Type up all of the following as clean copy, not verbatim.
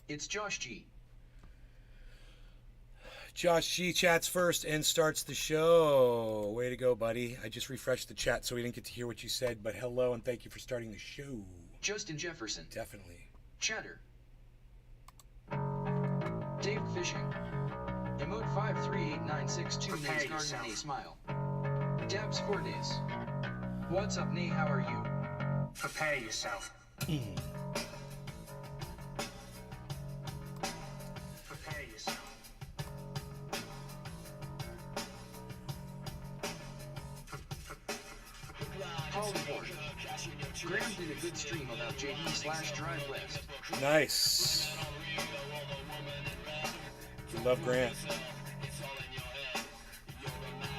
It's Josh G. Josh G chats first and starts the show. Way to go, buddy. I just refreshed the chat so we didn't get to hear what you said, but hello and thank you for starting the show. Justin Jefferson. Definitely. Chatter. Dave Fishing. Emote 538962 Nays Garden Nay Smile. Dabs 4 days. What's up, Nay? How are you? Prepare yourself. Prepare yourself. Hollywood. Graham did a good stream about JD/Drive West. Nice. We love Grant.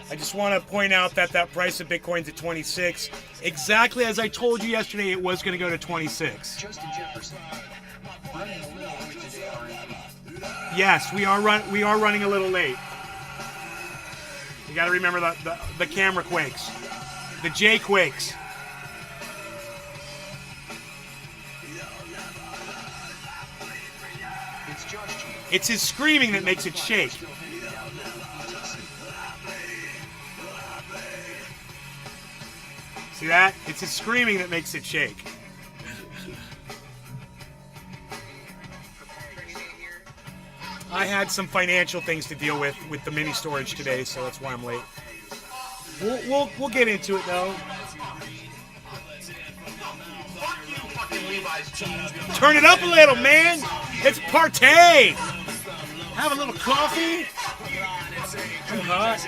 I just want to point out that price of Bitcoin's at 26. Exactly as I told you yesterday, it was going to go to 26. Justin Jefferson. Running a little late today, RNP. Yes, we are running a little late. You got to remember the camera quakes, the J quakes. It's Josh G. It's his screaming that makes it shake. Still hanging down there in BTC. See that? It's his screaming that makes it shake. I had some financial things to deal with the mini storage today, so that's why I'm late. We'll get into it though. Turn it up a little, man. It's partay. Have a little coffee. I'm hot.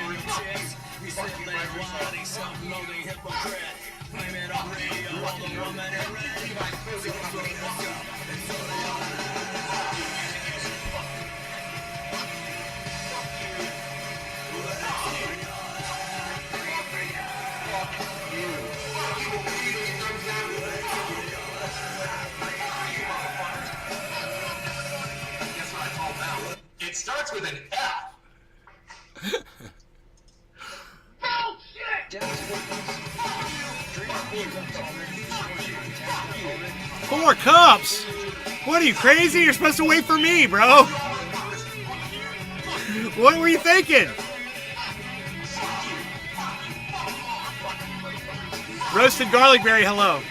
It starts with an F. Dabs 4 days. Drink 4 cups already. 4 cups? What are you, crazy? You're supposed to wait for me, bro. What were you thinking? Roasted garlic berry, hello.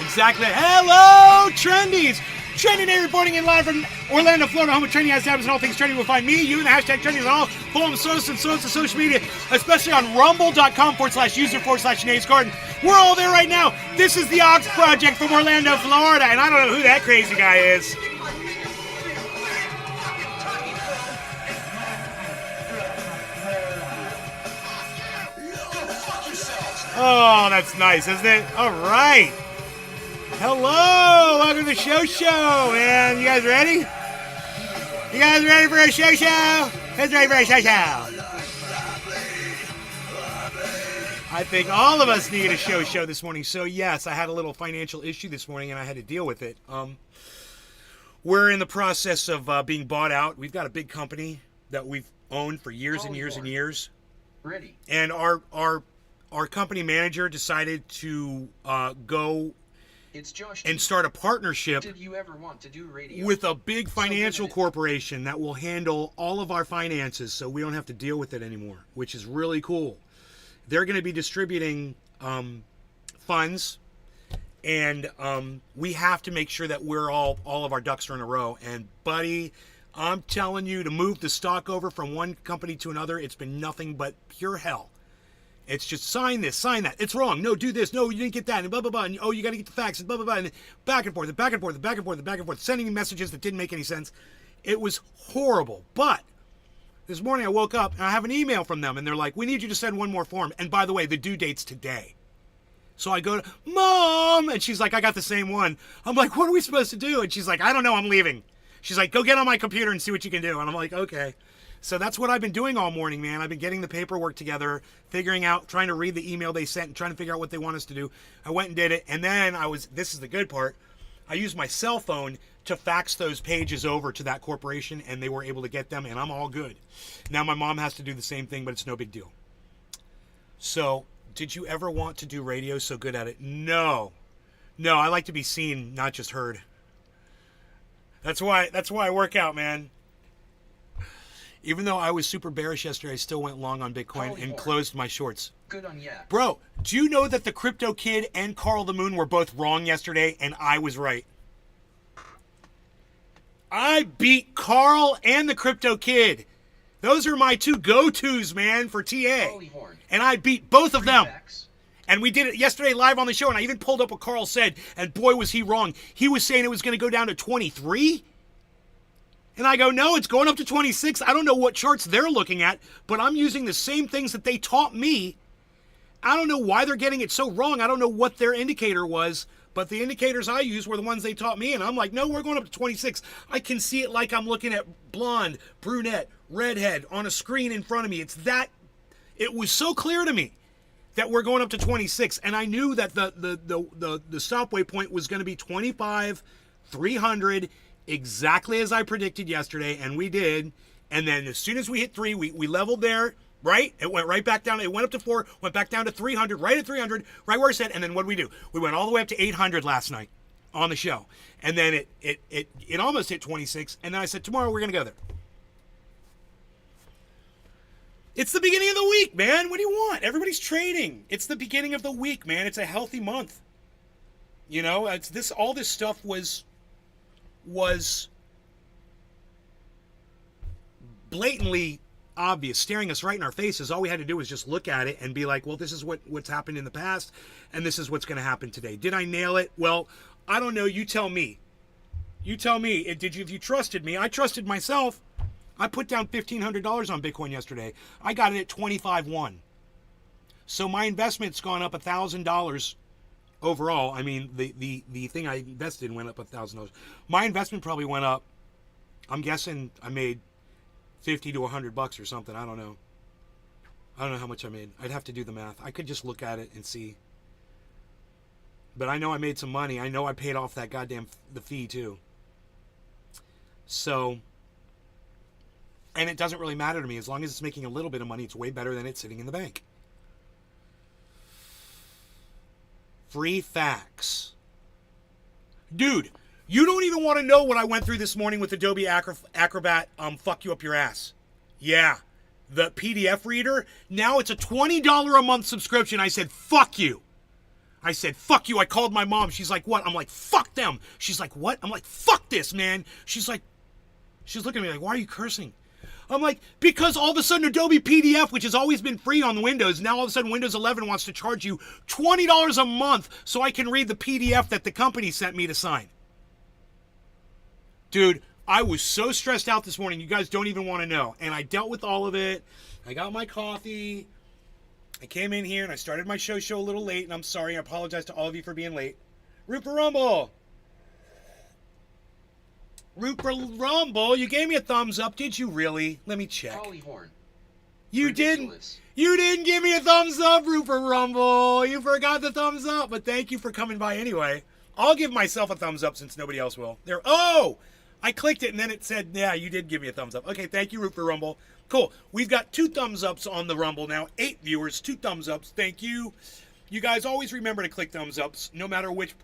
Exactly. Hello, Trendies! Trendy Day reporting in live from Orlando, Florida, home of Trendy has tabs and all things trendy. Will find me, you, and the hashtag Trendy all. Follow them on social media, especially on rumble.com/user/Nays Garden. We're all there right now. This is the Ox Project from Orlando, Florida, and I don't know who that crazy guy is. Oh, that's nice, isn't it? All right. Hello, welcome to the show, man. You guys ready? You guys ready for a show? Who's ready for a show? I think all of us need a show this morning. So yes, I had a little financial issue this morning, and I had to deal with it. We're in the process of being bought out. We've got a big company that we've owned for years and years and years. Ready. And our company manager decided to go It's Josh and G. start a partnership Did you ever want to do radio? with a big financial corporation that will handle all of our finances so we don't have to deal with it anymore, which is really cool. They're going to be distributing funds, and we have to make sure that we're all of our ducks are in a row. And buddy, I'm telling you, to move the stock over from one company to another, it's been nothing but pure hell. It's just sign this, sign that. It's wrong. No, do this. No, you didn't get that. And blah, blah, blah. And, oh, you got to get the facts. And blah, blah, blah. And back and forth and back and forth and back and forth and back and forth. Sending messages that didn't make any sense. It was horrible. But this morning I woke up and I have an email from them. And they're like, we need you to send one more form. And by the way, the due date's today. So I go to, Mom! And she's like, I got the same one. I'm like, what are we supposed to do? And she's like, I don't know. I'm leaving. She's like, go get on my computer and see what you can do. And I'm like, okay. So that's what I've been doing all morning, man. I've been getting the paperwork together, figuring out, trying to read the email they sent and trying to figure out what they want us to do. I went and did it. And then this is the good part, I used my cell phone to fax those pages over to that corporation, and they were able to get them, and I'm all good. Now my mom has to do the same thing, but it's no big deal. So Did you ever want to do radio so good at it? No. No, I like to be seen, not just heard. That's why I work out, man. Even though I was super bearish yesterday, I still went long on Bitcoin Holy and Lord. closed my shorts. Good on ya. Bro, do you know that the Crypto Kid and Carl the Moon were both wrong yesterday and I was right? I beat Carl and the Crypto Kid. Those are my two go-tos, man, for TA. Holy horn. And I beat both of them. Facts. And we did it yesterday live on the show, and I even pulled up what Carl said, and boy, was he wrong. He was saying it was going to go down to 23. And I go, no, it's going up to 26. I don't know what charts they're looking at, but I'm using the same things that they taught me. I don't know why they're getting it so wrong. I don't know what their indicator was, but the indicators I used were the ones they taught me, and I'm like, no, we're going up to 26. I can see it like I'm looking at blonde, brunette, redhead on a screen in front of me. It was so clear to me that we're going up to 26, and I knew that the stopway point was going to be 25, 300, exactly as I predicted yesterday, and we did. And then as soon as we hit 3, we leveled there, right? It went right back down. It went up to 4, went back down to 300, right at 300, right where it said. And then what did we do? We went all the way up to 800 last night on the show, and then it almost hit 26. And then I said, tomorrow we're going to go there. It's the beginning of the week, man. What do you want? Everybody's trading. It's the beginning of the week, man. It's a healthy month. You know, all this stuff was blatantly obvious, staring us right in our faces. All we had to do was just look at it and be like, well, this is what's happened in the past, and this is what's going to happen today. Did I nail it? Well, I don't know. You tell me. You tell me. If you trusted me, I trusted myself. I put down $1,500 on Bitcoin yesterday. I got it at 25.1. So my investment's gone up $1,000 overall. I mean, the thing I invested in went up $1,000. My investment probably went up. I'm guessing I made $50 to $100 or something. I don't know. I don't know how much I made. I'd have to do the math. I could just look at it and see. But I know I made some money. I know I paid off that the fee too. So, and it doesn't really matter to me. As long as it's making a little bit of money, it's way better than it sitting in the bank. Free facts. Dude, you don't even want to know what I went through this morning with Adobe Acrobat fuck you up your ass. Yeah. The PDF reader, now it's a $20 a month subscription. I said, fuck you. I said, fuck you. I called my mom. She's like, what? I'm like, fuck them. She's like, what? I'm like, fuck this, man. She's looking at me like, why are you cursing? I'm like, because all of a sudden Adobe PDF, which has always been free on Windows, now all of a sudden Windows 11 wants to charge you $20 a month so I can read the PDF that the company sent me to sign. Dude, I was so stressed out this morning, you guys don't even want to know. And I dealt with all of it. I got my coffee. I came in here and I started my show a little late, and I'm sorry. I apologize to all of you for being late. Rupert Rumble, you gave me a thumbs up. Did you really? Let me check. Holly horn. You Ridiculous. didn't. You didn't give me a thumbs up, Rupert Rumble. You forgot the thumbs up, but thank you for coming by anyway. I'll give myself a thumbs up since nobody else will. There. Oh, I clicked it and then it said, yeah, you did give me a thumbs up. Okay, thank you, Rupert Rumble. Cool. We've got 2 thumbs ups on the Rumble now. 8 viewers, 2 thumbs ups. Thank you. You guys always remember to click thumbs ups, no matter which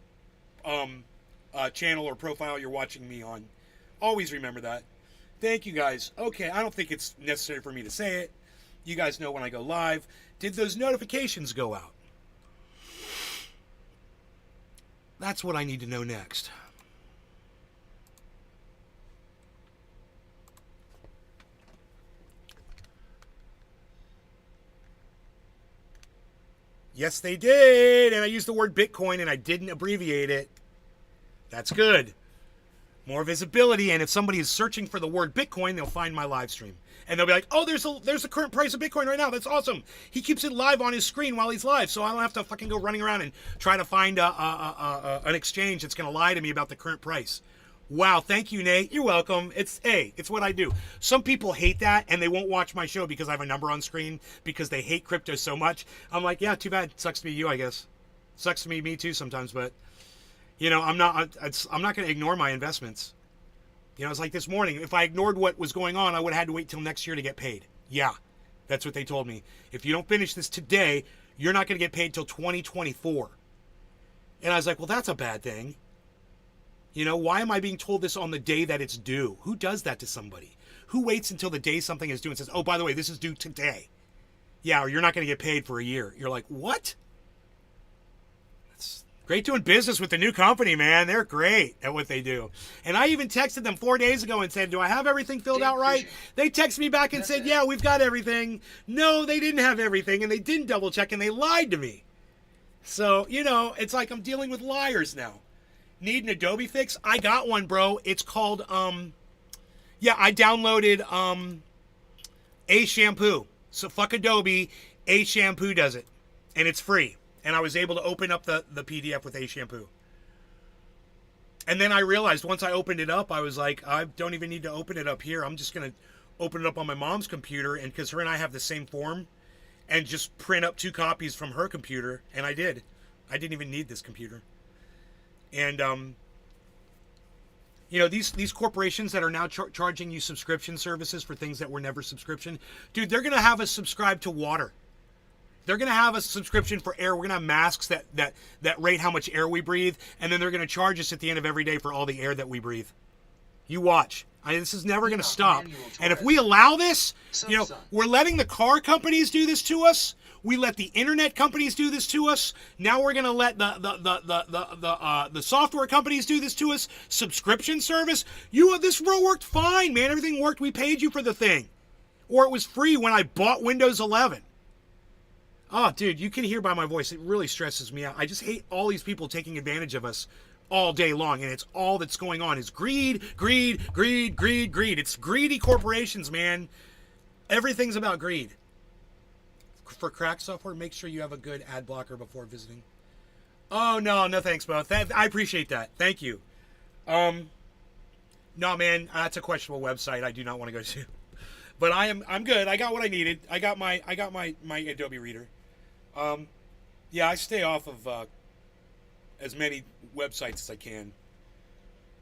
channel or profile you're watching me on. Always remember that. Thank you guys. Okay, I don't think it's necessary for me to say it. You guys know when I go live. Did those notifications go out? That's what I need to know next. Yes, they did. And I used the word Bitcoin and I didn't abbreviate it. That's good. More visibility. And if somebody is searching for the word Bitcoin, they'll find my live stream. And they'll be like, oh, there's the current price of Bitcoin right now. That's awesome. He keeps it live on his screen while he's live. So I don't have to fucking go running around and try to find an exchange that's going to lie to me about the current price. Wow, thank you, Nate. You're welcome. It's what I do. Some people hate that, and they won't watch my show because I have a number on screen because they hate crypto so much. I'm like, yeah, too bad. Sucks to be you, I guess. Sucks to be me too sometimes, but you know, I'm not going to ignore my investments. You know, it's like this morning. If I ignored what was going on, I would have had to wait till next year to get paid. Yeah, that's what they told me. If you don't finish this today, you're not going to get paid till 2024. And I was like, well, that's a bad thing. You know, why am I being told this on the day that it's due? Who does that to somebody? Who waits until the day something is due and says, oh, by the way, this is due today? Yeah, or you're not going to get paid for a year. You're like, what? That's great doing business with the new company, man. They're great at what they do. And I even texted them 4 days ago and said, do I have everything filled out right? They texted me back and said, yeah, we've got everything. No, they didn't have everything, and they didn't double check, and they lied to me. So, you know, it's like I'm dealing with liars now. Need an Adobe fix? I got one, bro. It's called, I downloaded A Shampoo. So fuck Adobe. A Shampoo does it. And it's free. And I was able to open up the PDF with A Shampoo. And then I realized once I opened it up, I was like, I don't even need to open it up here. I'm just going to open it up on my mom's computer. And because her and I have the same form, and just print up 2 copies from her computer. And I did. I didn't even need this computer. And, you know, these corporations that are now charging you subscription services for things that were never subscription, dude, they're going to have us subscribe to water. They're going to have a subscription for air. We're going to have masks that rate how much air we breathe, and then they're going to charge us at the end of every day for all the air that we breathe. You watch. This is never going to stop. And if we allow this, you know, we're letting the car companies do this to us. We let the internet companies do this to us. Now we're going to let the software companies do this to us. Subscription service. This row worked fine, man. Everything worked. We paid you for the thing. Or it was free when I bought Windows 11. Oh, dude, you can hear by my voice. It really stresses me out. I just hate all these people taking advantage of us all day long. And it's all that's going on is greed, greed, greed, greed, greed. It's greedy corporations, man. Everything's about greed. For crack software, make sure you have a good ad blocker before visiting. Oh, no thanks, Bo. I appreciate that. Thank you. No, man, that's a questionable website I do not want to go to. But I'm good. I got what I needed. I got my Adobe Reader. Yeah, I stay off of as many websites as I can.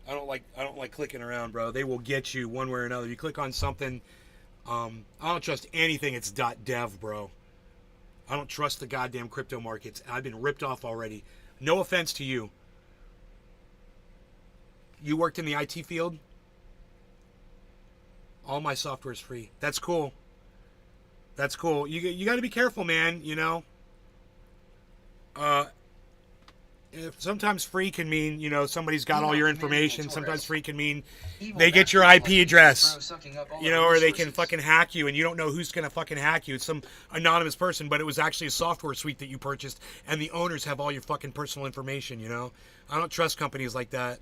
I don't like clicking around, bro. They will get you one way or another. You click on something, I don't trust anything. It's .dev, bro. I don't trust the goddamn crypto markets. I've been ripped off already. No offense to you. You worked in the IT field? All my software is free. That's cool. That's cool. You got to be careful, man, you know? Sometimes free can mean, you know, somebody's got all your information. Sometimes free can mean they get your IP address, you know, or they can fucking hack you and you don't know who's going to fucking hack you. It's some anonymous person, but it was actually a software suite that you purchased and the owners have all your fucking personal information, you know? I don't trust companies like that.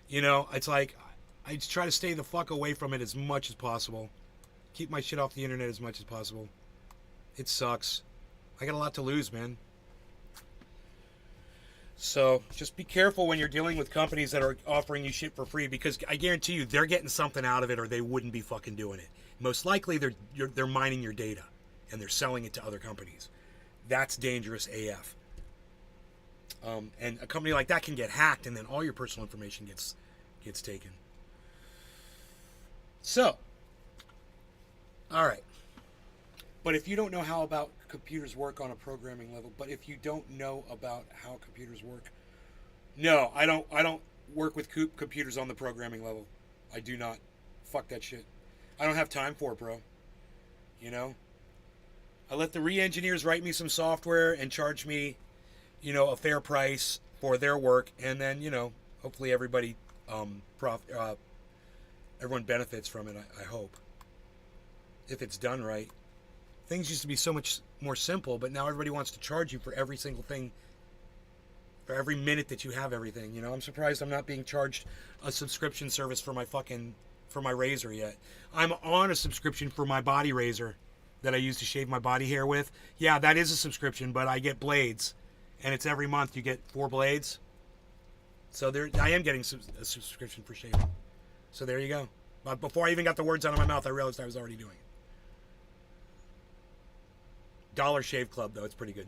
You know, it's like, I just try to stay the fuck away from it as much as possible. Keep my shit off the internet as much as possible. It sucks. I got a lot to lose, man. So just be careful when you're dealing with companies that are offering you shit for free, because I guarantee you they're getting something out of it or they wouldn't be fucking doing it. Most likely they're mining your data and they're selling it to other companies. That's dangerous AF. And a company like that can get hacked and then all your personal information gets taken. So, all right. But if you don't know how about computers work on a programming level, but if you don't know about how computers work, no, I don't work with computers on the programming level. I do not. Fuck that shit. I don't have time for it, bro. You know? I let the re-engineers write me some software and charge me, you know, a fair price for their work, and then, you know, hopefully everybody, everyone benefits from it, I hope. If it's done right. Things used to be so much more simple, but now everybody wants to charge you for every single thing, for every minute that you have everything. You know, I'm surprised I'm not being charged a subscription service for my razor yet. I'm on a subscription for my body razor that I use to shave my body hair with. Yeah, that is a subscription, but I get blades, and it's every month you get 4 blades. So I am getting a subscription for shaving. So there you go. But before I even got the words out of my mouth, I realized I was already doing it. Dollar Shave Club, though. It's pretty good.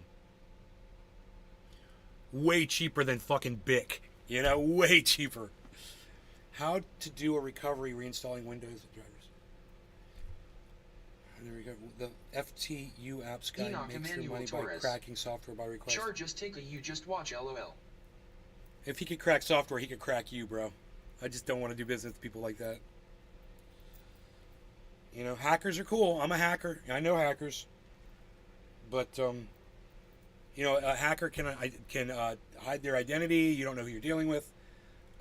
Way cheaper than fucking Bic. You know, way cheaper. How to do a recovery reinstalling Windows drivers. There we go. The FTU apps guy Enoch makes their Emmanuel money by Torres. cracking software by request. Char just take a you just watch LOL. If he could crack software, he could crack you, bro. I just don't want to do business with people like that. You know, hackers are cool. I'm a hacker. I know hackers. But, you know, a hacker can hide their identity. You don't know who you're dealing with.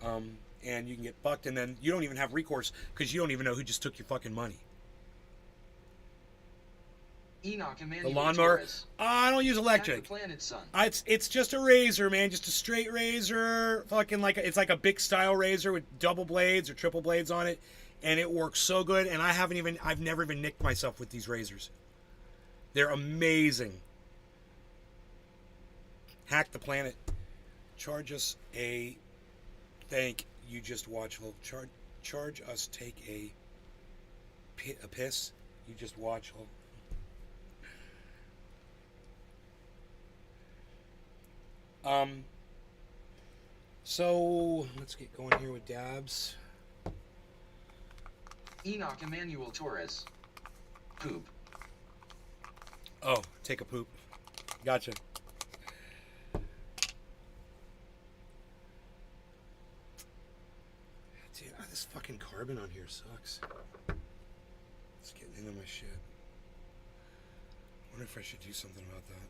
And you can get bucked, and then you don't even have recourse because you don't even know who just took your fucking money. Enoch The Emmanuel lawnmower. Torres. I don't use Hack electric. the planet, son. It's just a razor, man. Just a straight razor. Fucking it's like a big style razor with double blades or triple blades on it, and it works so good. And I've never even nicked myself with these razors. They're amazing. Hack the planet. Charge us a thank you just watch. Well, charge us take a piss. You just watch. So let's get going here with dabs. Enoch Emmanuel Torres. Poop. Oh, take a poop. Gotcha. Dude, this fucking carbon on here sucks. It's getting into my shit. I wonder if I should do something about that.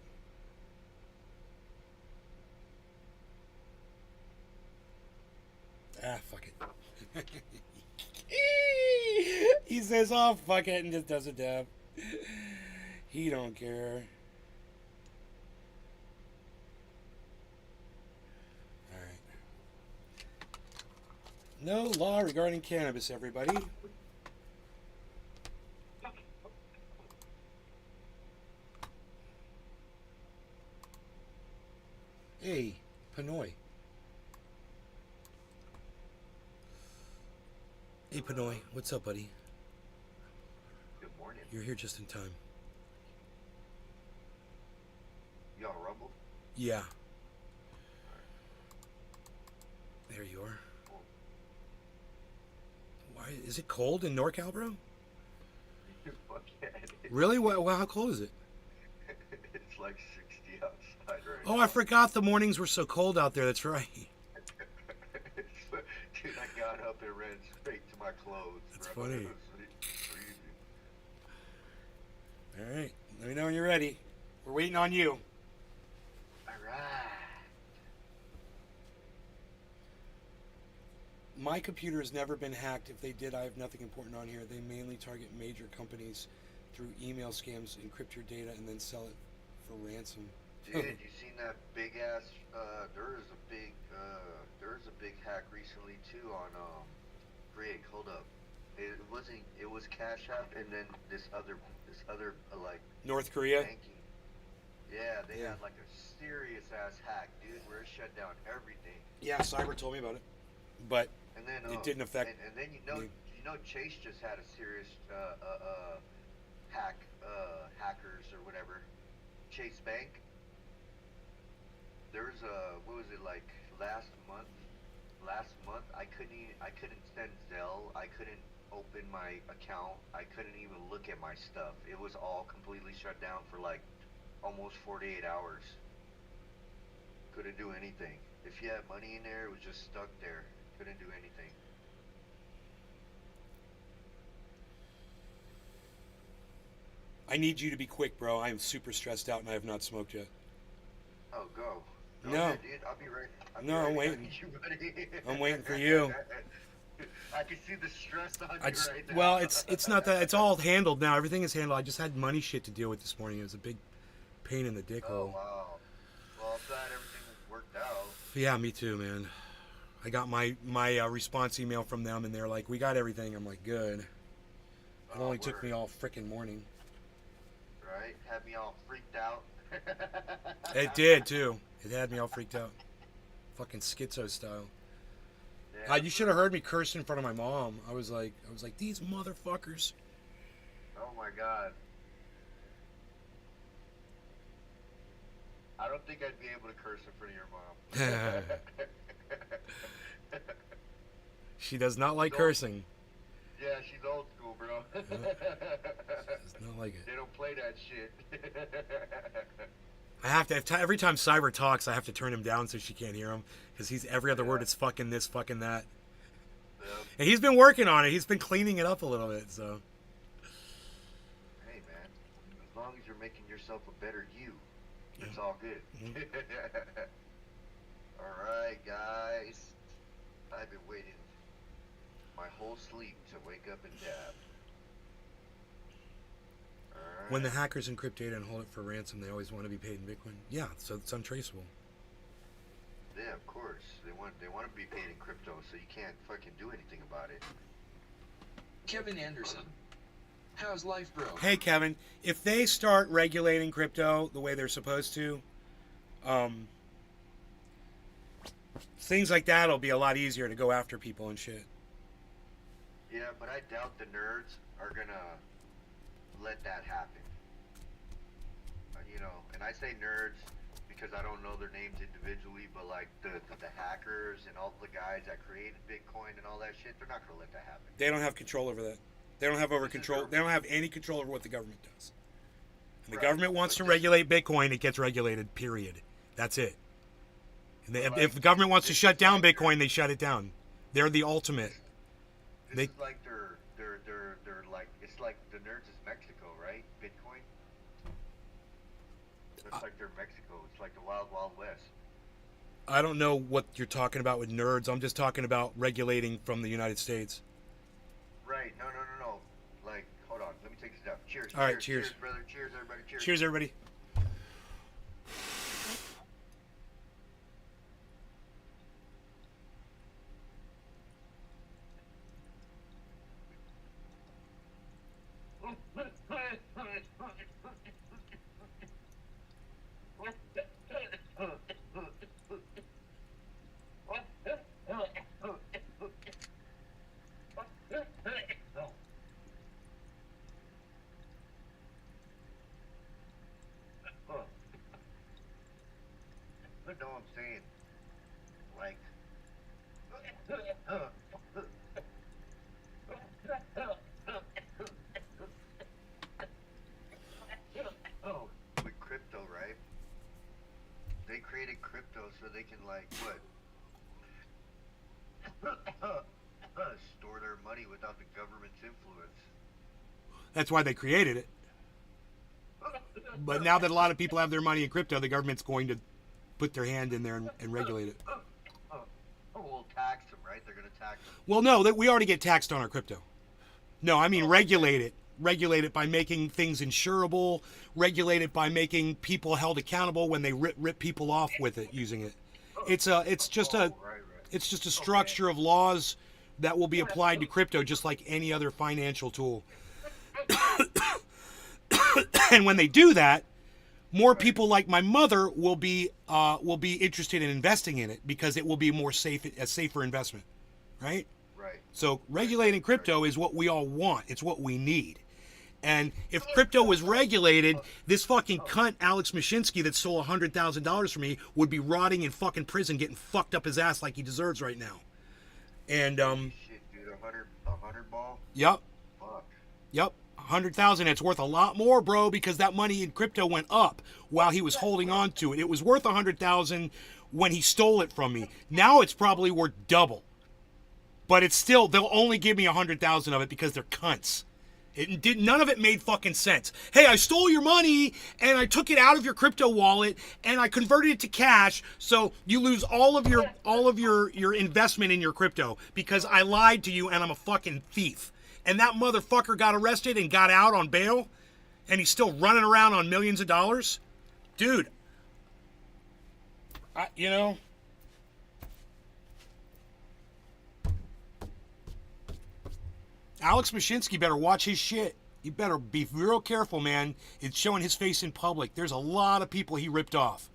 Ah, fuck it. He says, oh, fuck it, and just does a dab. He don't care. Alright. No law regarding cannabis, everybody. Hey, Pinoy. Hey, Pinoy. What's up, buddy? Good morning. You're here just in time. You on Rumble? Yeah. There you are. Why is it cold in NorCal, bro? Fuck yeah, it is. Really? Well, how cold is it? It's like 60 outside right Oh, now. I forgot the mornings were so cold out there. That's right. Dude, I got up and ran straight to my clothes. That's bro. funny. It was freezing. All right. Let me know when you're ready. We're waiting on you. Alright. My computer has never been hacked. If they did, I have nothing important on here. They mainly target major companies through email scams, encrypt your data, and then sell it for ransom. Dude, you seen that big ass? There is a big hack recently too on Brig. Hold up, it was Cash App and then this other like North Korea? banking. Yeah, they Yeah. had like a serious ass hack, dude, where it shut down everything. Yeah, Cyber told me about it. But And then It didn't affect And then me. you know Chase just had a serious hackers or whatever. Chase Bank. There's what was it like last month? Last month I couldn't send Zelle. I couldn't open my account. I couldn't even look at my stuff. It was all completely shut down for like almost 48 hours. Couldn't do anything. If you had money in there, it was just stuck there. Couldn't do anything. I need you to be quick, bro. I am super stressed out and I have not smoked yet. Oh, go. Go No. ahead, dude. I'll be right. No, I'm I waiting. need you, buddy. I'm waiting for you. I can see the stress on I you just, right now. well, it's not that. It's all handled now. Everything is handled. I just had money shit to deal with this morning. It was a big pain in the dick Oh, hole. wow. Well, I'm glad everything worked out. Yeah, me too, man. I got my response email from them, and they're like, "We got everything." I'm like, "Good." It Oh, only took word. me all frickin' morning. Right? Had me all freaked out. It did too. It had me all freaked out. Fucking schizo style. Yeah. You should have heard me curse in front of my mom. I was like, these motherfuckers. Oh my god. I don't think I'd be able to curse in front of your mom. She does not like No. cursing. Yeah, she's old school, bro. It's not like it. They don't play that shit. I have to every time Cyber talks, I have to turn him down so she can't hear him because he's every other word. It's fucking this, fucking that. And he's been working on it. He's been cleaning it up a little bit. So. Hey man, as long as you're making yourself a better you, it's all good. All right, guys. I've been waiting my whole sleep to wake up and dab. Alright. When the hackers encrypt data and hold it for ransom, they always want to be paid in Bitcoin. Yeah, so it's untraceable. Yeah, of course. They want to be paid in crypto, so you can't fucking do anything about it. Kevin Anderson. How's life, bro? Hey, Kevin, if they start regulating crypto the way they're supposed to, things like that will be a lot easier to go after people and shit. Yeah, but I doubt the nerds are gonna let that happen. You know, and I say nerds because I don't know their names individually, but like the hackers and all the guys that created Bitcoin and all that shit, they're not gonna let that happen. They don't have control over that. They don't have control. They don't have any control over what the government does. And the government wants to regulate Bitcoin, it gets regulated. Period. That's it. And if the government wants to shut down Bitcoin, they shut it down. They're the ultimate. This is like they're like, it's like the nerds is Mexico, right? Bitcoin. It's like they're Mexico. It's like the wild, wild west. I don't know what you're talking about with nerds. I'm just talking about regulating from the United States. Right. No. Like, hold on. Let me take this down. Cheers. All right, cheers. Cheers, brother. Cheers, everybody. Cheers. Cheers, everybody. You know what I'm saying? Like, with crypto, right? They created crypto so they can, like, what? Store their money without the government's influence. That's why they created it. But now that a lot of people have their money in crypto, the government's going to put their hand in there and regulate it. We'll tax them, right? They're going to tax them. Well, no, we already get taxed on our crypto. No, I mean regulate it. Regulate it by making things insurable. Regulate it by making people held accountable when they rip people off with it, using it. It's just a structure of laws that will be applied to crypto just like any other financial tool. And when they do that, more people like my mother will be interested in investing in it because it will be a safer investment, right? Right. So regulating crypto is what we all want. It's what we need. And if crypto was regulated, this fucking cunt Alex Mashinsky that stole $100,000 from me would be rotting in fucking prison, getting fucked up his ass like he deserves right now. And Shit, dude, a hundred ball. Yep. Fuck. Yep. 100,000. It's worth a lot more, bro, because that money in crypto went up while he was holding on to it. It was worth 100,000 when he stole it from me. Now it's probably worth double. But it's still, they'll only give me 100,000 of it because they're cunts. None of it made fucking sense. Hey, I stole your money and I took it out of your crypto wallet and I converted it to cash, so you lose all of your investment in your crypto because I lied to you and I'm a fucking thief. And that motherfucker got arrested and got out on bail, and he's still running around on millions of dollars? Dude, Alex Mashinsky better watch his shit. You better be real careful, man. It's showing his face in public. There's a lot of people he ripped off.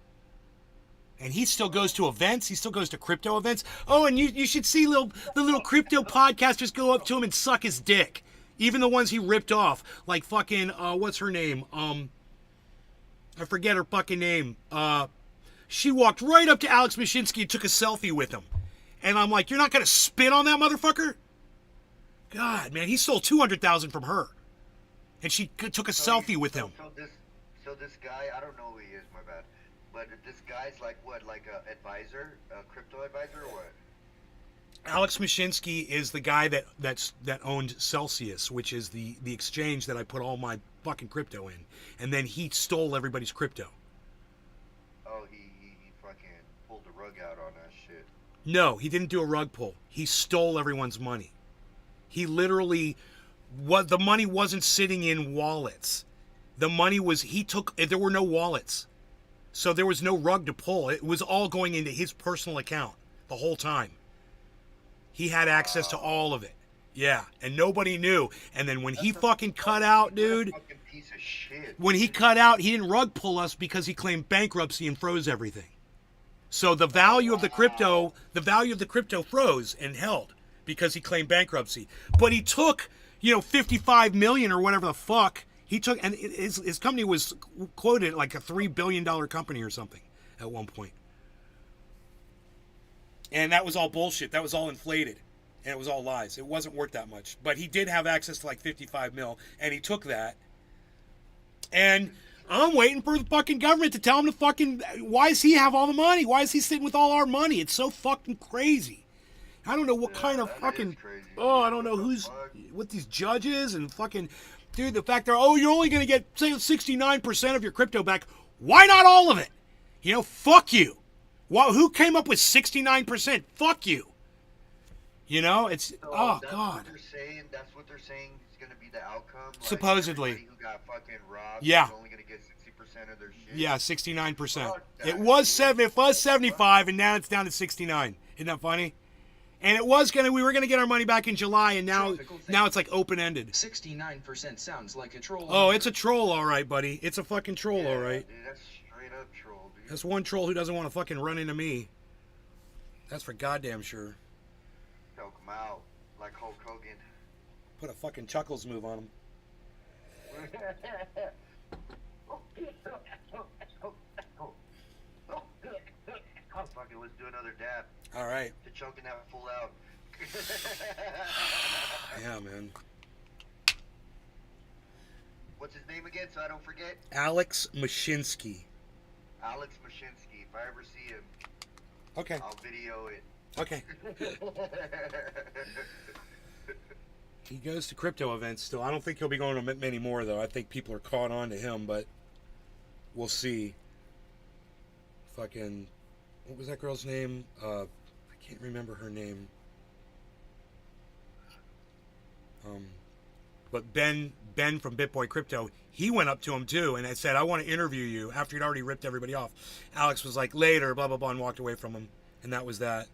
And he still goes to events. He still goes to crypto events. Oh, and you should see the little crypto podcasters go up to him and suck his dick. Even the ones he ripped off. Like fucking, what's her name? I forget her fucking name. She walked right up to Alex Mashinsky and took a selfie with him. And I'm like, you're not going to spit on that motherfucker? God, man, he stole 200,000 from her, and she took a selfie with him. So this guy, I don't know who he is, my bad, but this guy's like what, like a advisor, a crypto advisor, or what? Alex Mashinsky is the guy that owned Celsius, which is the exchange that I put all my fucking crypto in, and then he stole everybody's crypto. Oh, he fucking pulled the rug out on that shit. No, he didn't do a rug pull. He stole everyone's money. He literally, the money wasn't sitting in wallets. The money was, there were no wallets. So there was no rug to pull. It was all going into his personal account the whole time. He had access to all of it. Yeah, and nobody knew. And then when he fucking cut out, dude, Fucking piece of shit. when he cut out, he didn't rug pull us because he claimed bankruptcy and froze everything. So the value of the crypto froze and held because he claimed bankruptcy. But he took, 55 million or whatever the fuck he took, and his company was quoted like a $3 billion company or something at one point. And that was all bullshit. That was all inflated. And it was all lies. It wasn't worth that much. But he did have access to like 55 mil, and he took that. And I'm waiting for the fucking government to tell him to fucking, why does he have all the money? Why is he sitting with all our money? It's so fucking crazy. I don't know what kind of fucking, I don't know what these judges and fucking, dude, the fact that, you're only going to get, say, 69% of your crypto back. Why not all of it? Fuck you. Who came up with 69%? Fuck you. It's, God. That's what they're saying is going to be the outcome. Like, supposedly. everybody who got fucking robbed Yeah. is only going to get 60% of their shit. Yeah, 69%. Fuck that, It was dude. it was 75, and now it's down to 69. Isn't that funny? And we were gonna get our money back in July, and now it's like open ended. 69% sounds like a troll. Oh, it's a troll, all right, buddy. It's a fucking troll, all right. Dude, that's straight up troll, dude. That's one troll who doesn't want to fucking run into me. That's for goddamn sure. Choke him out like Hulk Hogan. Put a fucking Chuckles move on him. Fucking let's do another dab All right. to choking that full out. Yeah, man. What's his name again, so I don't forget? Alex Mashinsky. Alex Mashinsky. If I ever see him, Okay. I'll video it. Okay. He goes to crypto events still. I don't think he'll be going to many more, though. I think people are caught on to him, but we'll see. Fucking, what was that girl's name? I can't remember her name. But Ben from BitBoy Crypto, he went up to him too and said, I want to interview you, after he'd already ripped everybody off. Alex was like, later, blah, blah, blah, and walked away from him. And that was that.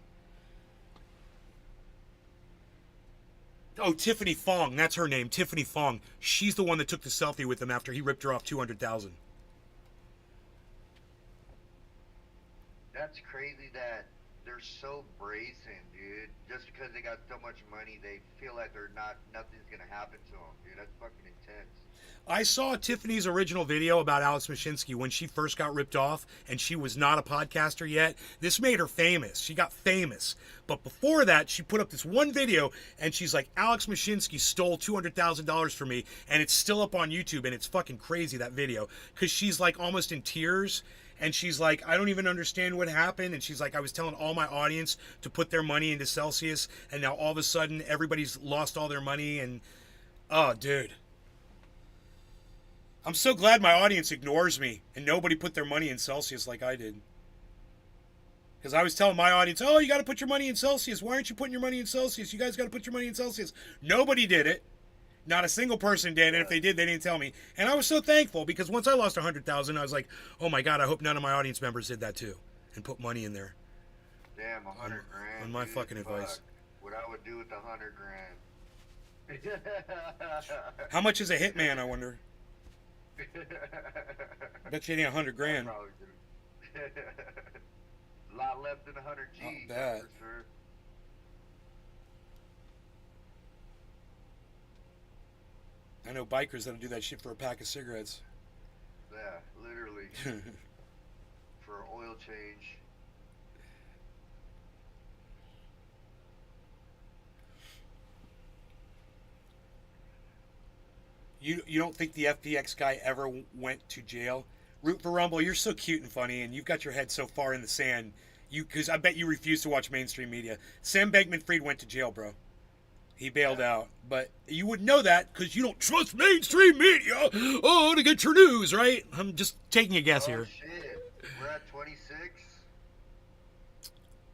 Oh, Tiffany Fong, that's her name, Tiffany Fong. She's the one that took the selfie with him after he ripped her off 200,000. That's crazy that they're so brazen, dude. Just because they got so much money, they feel like nothing's gonna happen to them, dude. That's fucking intense. I saw Tiffany's original video about Alex Mashinsky when she first got ripped off and she was not a podcaster yet. This made her famous. She got famous. But before that, she put up this one video and she's like, Alex Mashinsky stole $200,000 from me, and it's still up on YouTube, and it's fucking crazy, that video, because she's like almost in tears. And she's like, I don't even understand what happened. And she's like, I was telling all my audience to put their money into Celsius, and now all of a sudden everybody's lost all their money. And oh, dude. I'm so glad my audience ignores me and nobody put their money in Celsius like I did. Because I was telling my audience, oh, you got to put your money in Celsius. Why aren't you putting your money in Celsius? You guys got to put your money in Celsius. Nobody did it. Not a single person did, and if they did, they didn't tell me. And I was so thankful, because once I lost 100,000, I was like, oh my God, I hope none of my audience members did that too and put money in there. Damn, 100 grand. On my dude, fucking advice. fuck. What I would do with the 100 grand. How much is a hitman, I wonder? I bet you it ain't 100 grand. Probably do. A lot less than 100 G. Not bad. For sure. I know bikers that'll do that shit for a pack of cigarettes. Yeah, literally. For an oil change. You don't think the FPX guy ever went to jail? Root for Rumble, you're so cute and funny, and you've got your head so far in the sand. Because I bet you refuse to watch mainstream media. Sam Bankman-Fried went to jail, bro. He bailed out, but you wouldn't know that because you don't trust mainstream media. Oh, to get your news, right? I'm just taking a guess here. Shit. We're at 26.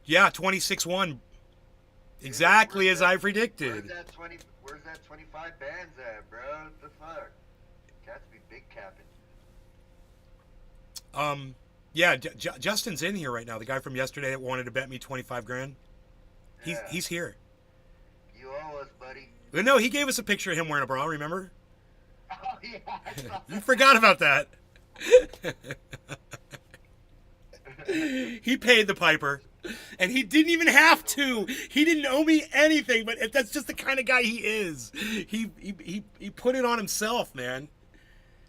Yeah, 26-1. Exactly as I predicted. Where's that 25 bands at, bro? What the fuck? Cats be big capping. Yeah, Justin's in here right now. The guy from yesterday that wanted to bet me 25 grand. He's here. You owe us, buddy. But no, he gave us a picture of him wearing a bra, remember? Oh, yeah. I saw You forgot about that. He paid the piper. And he didn't even have to. He didn't owe me anything, but that's just the kind of guy he is. He put it on himself, man.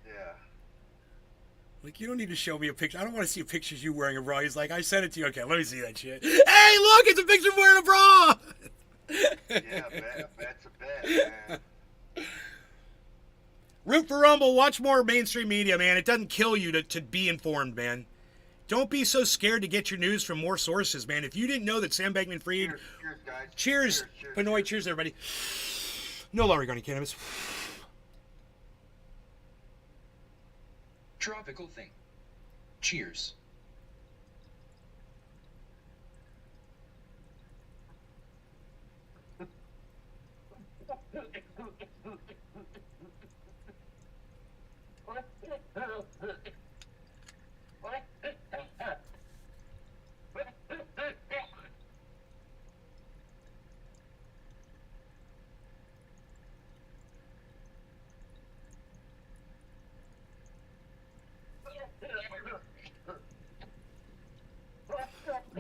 Yeah. Like, you don't need to show me a picture. I don't want to see a picture of you wearing a bra. He's like, I sent it to you. Okay, let me see that shit. Hey, look, it's a picture of wearing a bra. Yeah, bet's a bet, man. Root for Rumble. Watch more mainstream media, man. It doesn't kill you to be informed, man. Don't be so scared to get your news from more sources, man. If you didn't know that Sam Bankman-Fried... Cheers, guys. Cheers. Pinoy, cheers, everybody. No law regarding cannabis. Tropical thing. Cheers.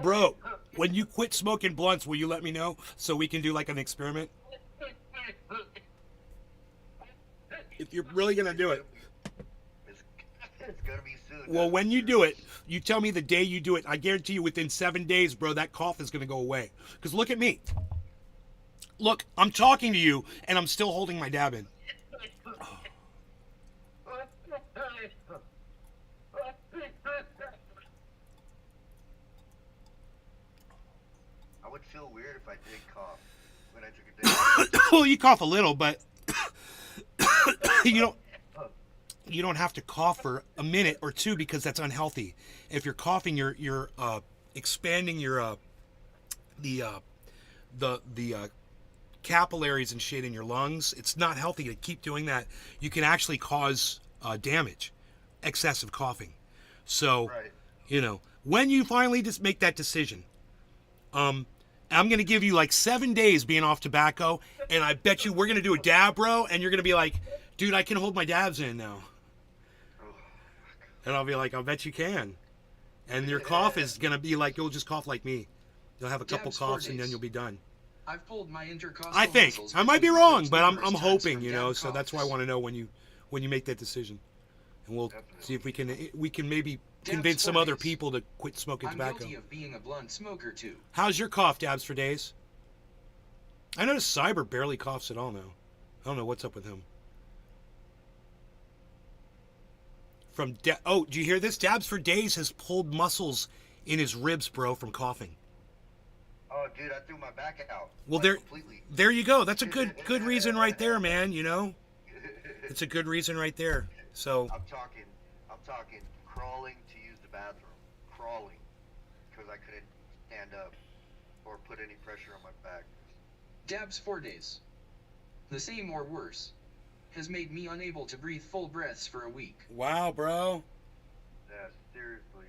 Bro, when you quit smoking blunts, will you let me know so we can do like an experiment? If you're really going to do it. It's gonna be soon. Well, when you do it, you tell me the day you do it. I guarantee you within 7 days, bro, that cough is going to go away. Because look at me. Look, I'm talking to you, and I'm still holding my dab in. I would feel weird if I did cough when I took a day. Well, you cough a little, but you don't have to cough for a minute or two because that's unhealthy. If you're coughing, you're expanding your the capillaries and shit in your lungs. It's not healthy to keep doing that. You can actually cause damage, excessive coughing. So, Right. When you finally just make that decision, I'm going to give you like 7 days being off tobacco, and I bet you we're going to do a dab, bro, and you're going to be like, dude, I can hold my dabs in now. And I'll be like, I'll bet you can. And your cough is going to be like, you'll just cough like me. You'll have a couple Dabs 4 coughs, and then days. you'll be done. I've pulled my intercostal I think. muscles I might be between wrong, ribs but I'm numerous times hoping, from so dab that's why I coughs. want to know when you make that decision. And we'll see if we can maybe convince some 4 other days. people to quit smoking I'm tobacco. guilty of being a blunt smoker too. How's your cough, Dabs for days? I noticed Cyber barely coughs at all now. I don't know what's up with him. Do you hear this? Dabs for days has pulled muscles in his ribs, bro, from coughing. Oh, dude, I threw my back out. Well, like, completely. there you go. That's a good reason right there, man. It's a good reason right there. So I'm talking crawling to use the bathroom. Crawling. Because I couldn't stand up or put any pressure on my back. Dabs 4 days. The same or worse. Has made me unable to breathe full breaths for a week. wow, bro. Yeah, seriously.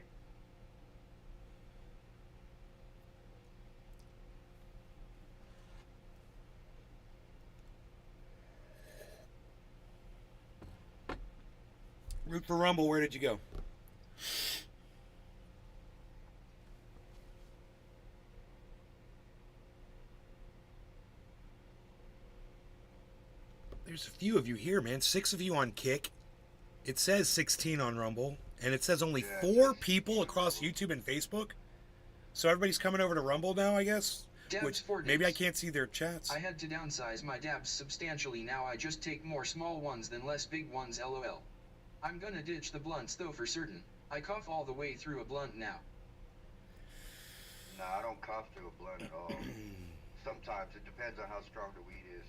Root for Rumble. Where did you go? There's a few of you here, man. 6 of you on Kick. It says 16 on Rumble, and it says only 4 people across YouTube and Facebook. So everybody's coming over to Rumble now, I guess. Dabs which 4 days. maybe I can't see their chats. I had to downsize my dabs substantially. Now I just take more small ones than less big ones, lol. I'm gonna ditch the blunts though for certain. I cough all the way through a blunt now. Nah, I don't cough through a blunt at all. Sometimes it depends on how strong the weed is.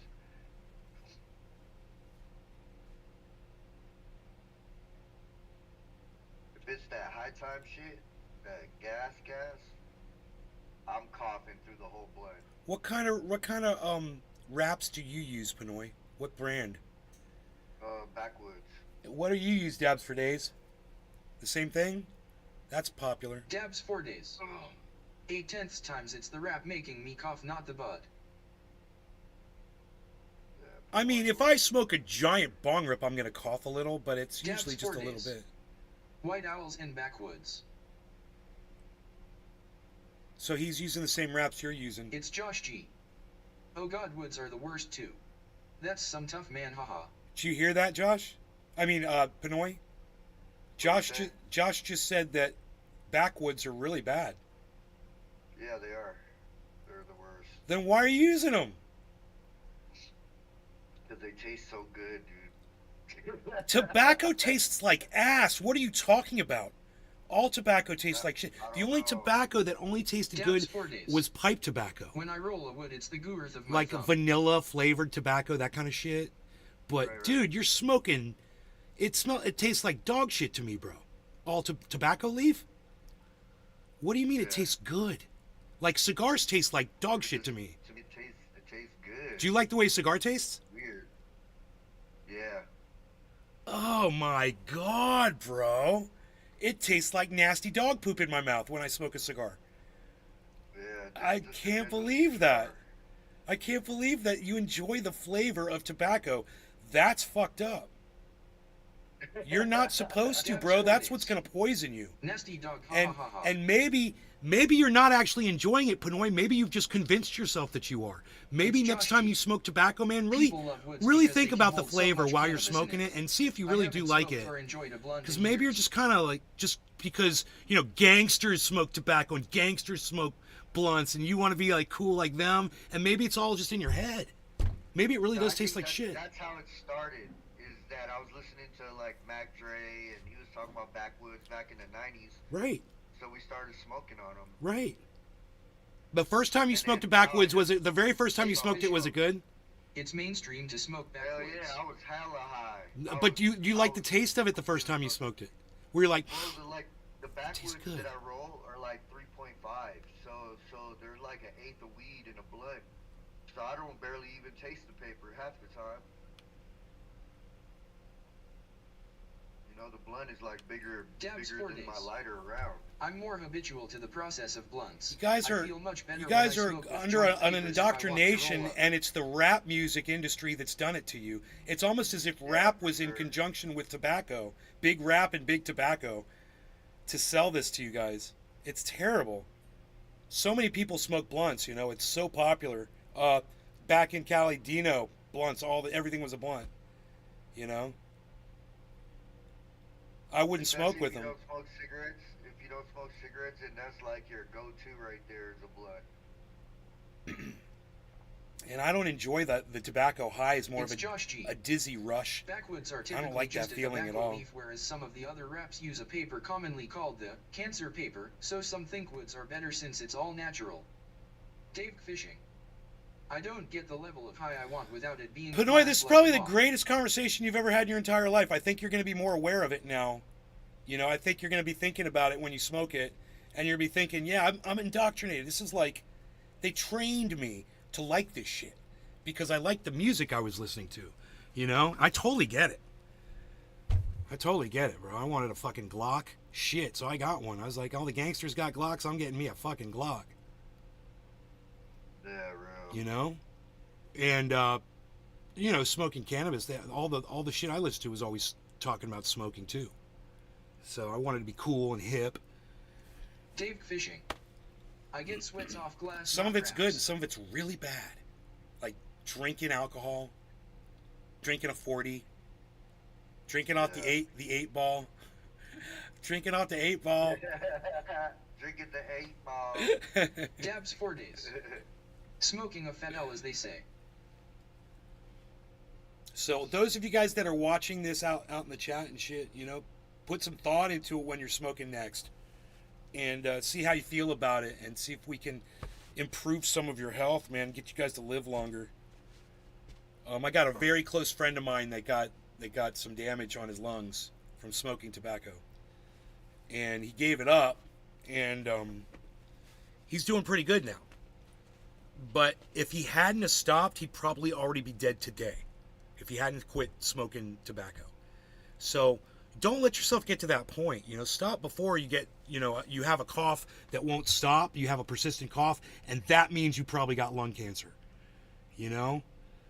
If it's that high time shit, that gas, I'm coughing through the whole blunt. What kind of wraps do you use, Pinoy? What brand? Backwoods. What do you use, Dabs for Days? The same thing? That's popular. Dabs 4 days. 8/10 times it's the rap making me cough, not the bud. I mean, if I smoke a giant bong rip, I'm gonna cough a little, but it's Dabs usually just 4 a little days. bit. White owls and backwoods. So he's using the same wraps you're using. It's Josh G. Oh god, woods are the worst too. That's some tough man, haha. Did you hear that, Josh? I mean, Pinoy? Josh just said that backwoods are really bad. Yeah, they are. They're the worst. Then why are you using them? Because they taste so good, dude. Tobacco tastes like ass. What are you talking about? All tobacco tastes like shit. The only tobacco that only tasted Dabs good 4 days. was pipe tobacco. When I roll a wood, it's the gooerth of my Like thumb. vanilla flavored tobacco, that kind of shit. But Right. dude, you're smoking. It tastes like dog shit to me, bro. All tobacco leaf? What do you mean it tastes good? Like cigars taste like dog shit to me. To me, it tastes good. Do you like the way a cigar tastes? Weird. Yeah. Oh my god, bro. It tastes like nasty dog poop in my mouth when I smoke a cigar. Yeah. I just can't depends on the believe that. cigar. I can't believe that you enjoy the flavor of tobacco. That's fucked up. You're not supposed to, bro. That's what's gonna poison you. Nasty dog, ha And ha ha ha. and maybe you're not actually enjoying it, Pinoy. Maybe you've just convinced yourself that you are. Maybe It's next Josh time G. you smoke tobacco, man, really People love woods really because think they can about the hold so flavor much while you're cannabis in smoking it. it and see if you I really haven't do like smoked it. or enjoyed a blunt Because in maybe you're years. just kind of like, just because, you know, gangsters smoke tobacco and gangsters smoke blunts and you want to be like cool like them, and maybe it's all just in your head. Maybe it really No, does I taste think like shit. That's how it started. Is that I was listening to like Mac Dre and he was talking about backwoods back in the '90s. Right, So we started smoking on them. right. The first time you And smoked a then- backwoods, was it the very first time you That's smoked it? Was it good? It's mainstream to smoke Hell backwoods. yeah, I was hella high. But do you like the taste of it the first time you smoked it? Were you like, Like the backwoods good. that I roll are like 3.5, so they're like an eighth of weed in a blunt. So I don't barely even taste the paper half the time. You know, the blunt is like bigger Dabs than 4 my days. lighter around. I'm more habitual to the process of blunts. you guys I are feel much better you when I guys are smoke with under joint an papers if I want to indoctrination, roll up. and it's the rap music industry that's done it to you. It's almost as if rap was in conjunction with tobacco, big rap and big tobacco, to sell this to you guys. It's terrible. So many people smoke blunts, you know. It's so popular. Back in Cali, Dino blunts. Everything was a blunt. You know. I wouldn't Especially smoke with if you them. don't smoke cigarettes. If you don't smoke cigarettes, and that's like your go-to right there is a blunt. And I don't enjoy that. The tobacco high is more It's of Josh G. a dizzy rush. Backwoods are don't typically like that just a feeling at tobacco all. leaf, whereas some of the other wraps use a paper commonly called the cancer paper, so some think woods are better since it's all natural. Dave Fishing. I don't get the level of high I want without it being... Pinoy, this is glass probably like the law. greatest conversation you've ever had in your entire life. I think you're going to be more aware of it now. You know, I think you're going to be thinking about it when you smoke it, and you're going to be thinking, yeah, I'm indoctrinated. This is like, they trained me to like this shit because I liked the music I was listening to. You know, I totally get it. I totally get it, bro. I wanted a fucking Glock. Shit, so I got one. I was like, all the gangsters got Glocks. I'm getting me a fucking Glock. Yeah, real. You know, and you know, smoking cannabis. All the shit I listened to was always talking about smoking too. So I wanted to be cool and hip. Dave Fishing. I get sweats off glass. Some not of it's good, and wraps. some of it's really bad. Like drinking alcohol, drinking a 40, drinking off the eight ball, drinking off the 8 ball. Drinking the 8 ball. Dabs 4 days. Smoking a fennel, as they say. So those of you guys that are watching this out in the chat and shit, you know, put some thought into it when you're smoking next, and see how you feel about it, and see if we can improve some of your health, man. Get you guys to live longer. I got a very close friend of mine that got some damage on his lungs from smoking tobacco, and he gave it up, and he's doing pretty good now. But if he hadn't have stopped, he'd probably already be dead today if he hadn't quit smoking tobacco. So don't let yourself get to that point. You know, stop before you get, you know, you have a cough that won't stop. You have a persistent cough, and that means you probably got lung cancer. You know?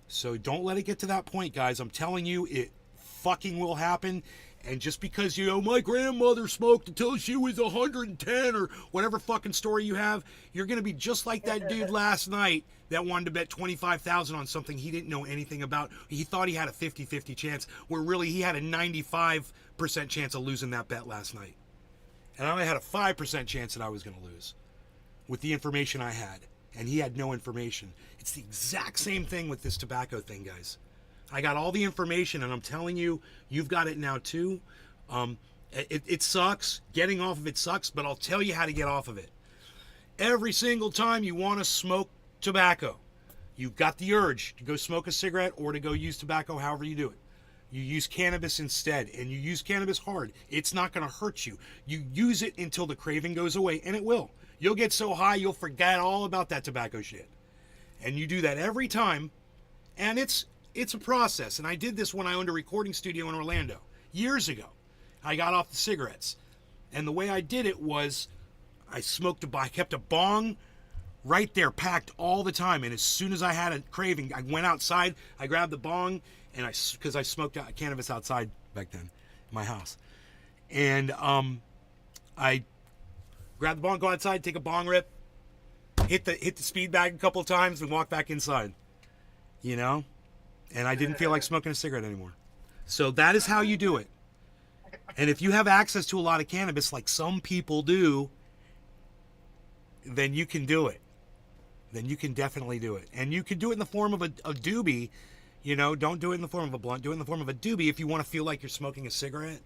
So don't let it get to that point, guys. I'm telling you, it fucking will happen. And just because, you know, my grandmother smoked until she was 110 or whatever fucking story you have, you're going to be just like that dude last night that wanted to bet $25,000 on something he didn't know anything about. He thought he had a 50-50 chance, where really he had a 95% chance of losing that bet last night. And I only had a 5% chance that I was going to lose with the information I had. And he had no information. It's the exact same thing with this tobacco thing, guys. I got all the information, and I'm telling you, you've got it now too. It sucks. Getting off of it sucks, but I'll tell you how to get off of it. Every single time you want to smoke tobacco, you've got the urge to go smoke a cigarette or to go use tobacco, however you do it. You use cannabis instead, and you use cannabis hard. It's not going to hurt you. You use it until the craving goes away, and it will. You'll get so high, you'll forget all about that tobacco shit. And you do that every time, and it's a process. And I did this when I owned a recording studio in Orlando years ago. I got off the cigarettes, and the way I did it was I kept a bong right there packed all the time. And as soon as I had a craving, I went outside, I grabbed the bong, and because I smoked cannabis outside back then in my house, and I grab the bong, go outside, take a bong rip, hit the speed bag a couple of times, and walk back inside. You know? And I didn't feel like smoking a cigarette anymore. So that is how you do it. And if you have access to a lot of cannabis, like some people do, then you can do it. Then you can definitely do it. And you can do it in the form of a doobie. You know, don't do it in the form of a blunt. Do it in the form of a doobie if you want to feel like you're smoking a cigarette.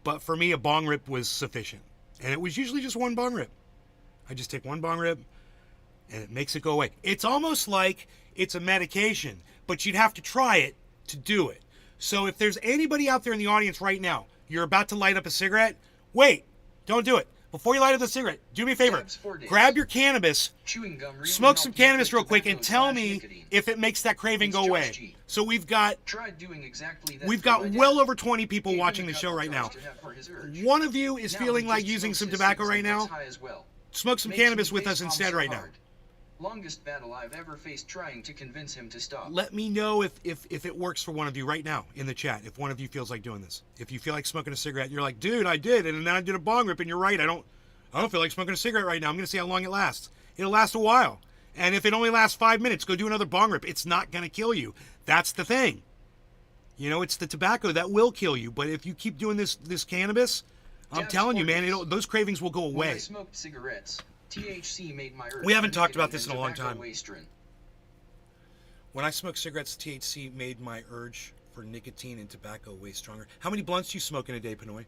But for me, a bong rip was sufficient. And it was usually just one bong rip. I just take one bong rip, and it makes it go away. It's almost like it's a medication, but you'd have to try it to do it. So if there's anybody out there in the audience right now, you're about to light up a cigarette, wait, don't do it. Before you light up the cigarette, do me a favor. Grab your cannabis, Chewing gum, smoke some cannabis real quick, and tell me nicotine. if it makes that craving It's go Josh away. G. So we've got Tried doing exactly that we've for got my dad. well over 20 people Gave him watching a the show couple right now. jars to have for his urge. One of you is Now feeling he like just using smokes some his tobacco cigs right and gets now. high as well. Smoke some Makes cannabis me with face us palm instead so right now. hard. Longest battle I've ever faced trying to convince him to stop. Let me know if it works for one of you right now in the chat. If one of you feels like doing this, if you feel like smoking a cigarette, and you're like, dude, I did, and then I did a bong rip, and you're right, I don't feel like smoking a cigarette right now. I'm gonna see how long it lasts. It'll last a while, and if it only lasts 5 minutes, go do another bong rip. It's not gonna kill you. That's the thing. You know, it's the tobacco that will kill you. But if you keep doing this cannabis, I'm Dabs telling you, for man, this. those cravings will go When I away. smoked cigarettes, THC made my urge We haven't for talked about nicotine this in and a long tobacco time. wasterin. When I smoked cigarettes, THC made my urge for nicotine and tobacco way stronger. How many blunts do you smoke in a day, Pinoy?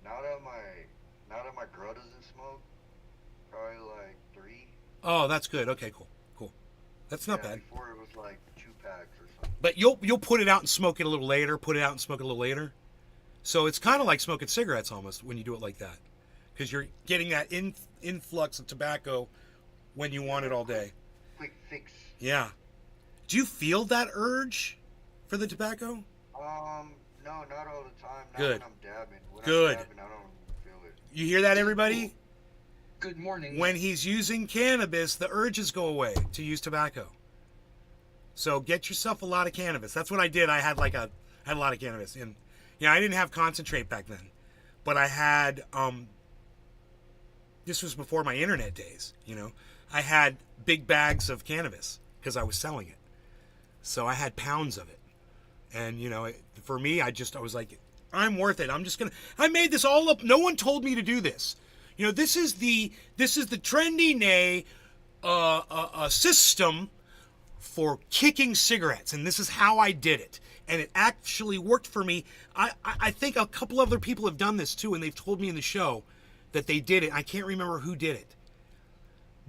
Now that my girl doesn't smoke, probably like 3. Oh, that's good. Okay, cool. That's not Yeah, bad. Before it was like 2 packs or something. But you'll put it out and smoke it a little later. Put it out and smoke it a little later. So it's kind of like smoking cigarettes almost when you do it like that, because you're getting that influx of tobacco when you want it all day. Quick fix. Yeah. Do you feel that urge for the tobacco? No, not all the time. Not Good. when I'm dabbing. When Good. I'm dabbing, I don't feel it. You hear that, everybody? Good morning. When he's using cannabis, the urges go away to use tobacco. So get yourself a lot of cannabis. That's what I did. I had a lot of cannabis, and I didn't have concentrate back then, but I had this was before my internet days. I had big bags of cannabis because I was selling it, so I had pounds of it, and for me, I was like, I'm worth it. I made this all up. No one told me to do this. You know, this is the trendy nay system for kicking cigarettes, and this is how I did it, and it actually worked for me. I think a couple other people have done this too, and they've told me in the show that they did it. I can't remember who did it,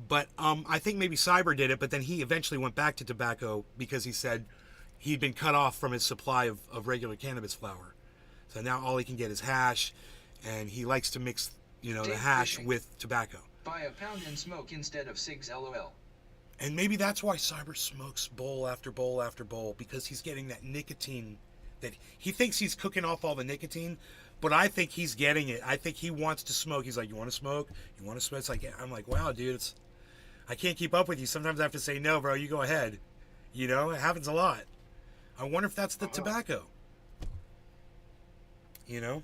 but I think maybe Cyber did it, but then he eventually went back to tobacco because he said he'd been cut off from his supply of regular cannabis flower. So now all he can get is hash, and he likes to mix, you know, the hash with tobacco. Buy a pound and smoke instead of cigs, lol. And maybe that's why Cyber smokes bowl after bowl after bowl, because he's getting that nicotine that he thinks he's cooking off all the nicotine, but I think he's getting it. I think he wants to smoke. He's like, you want to smoke? You want to smoke? It's like, I'm like, wow, dude, I can't keep up with you. Sometimes I have to say, no, bro, you go ahead. You know, it happens a lot. I wonder if that's the tobacco. You know?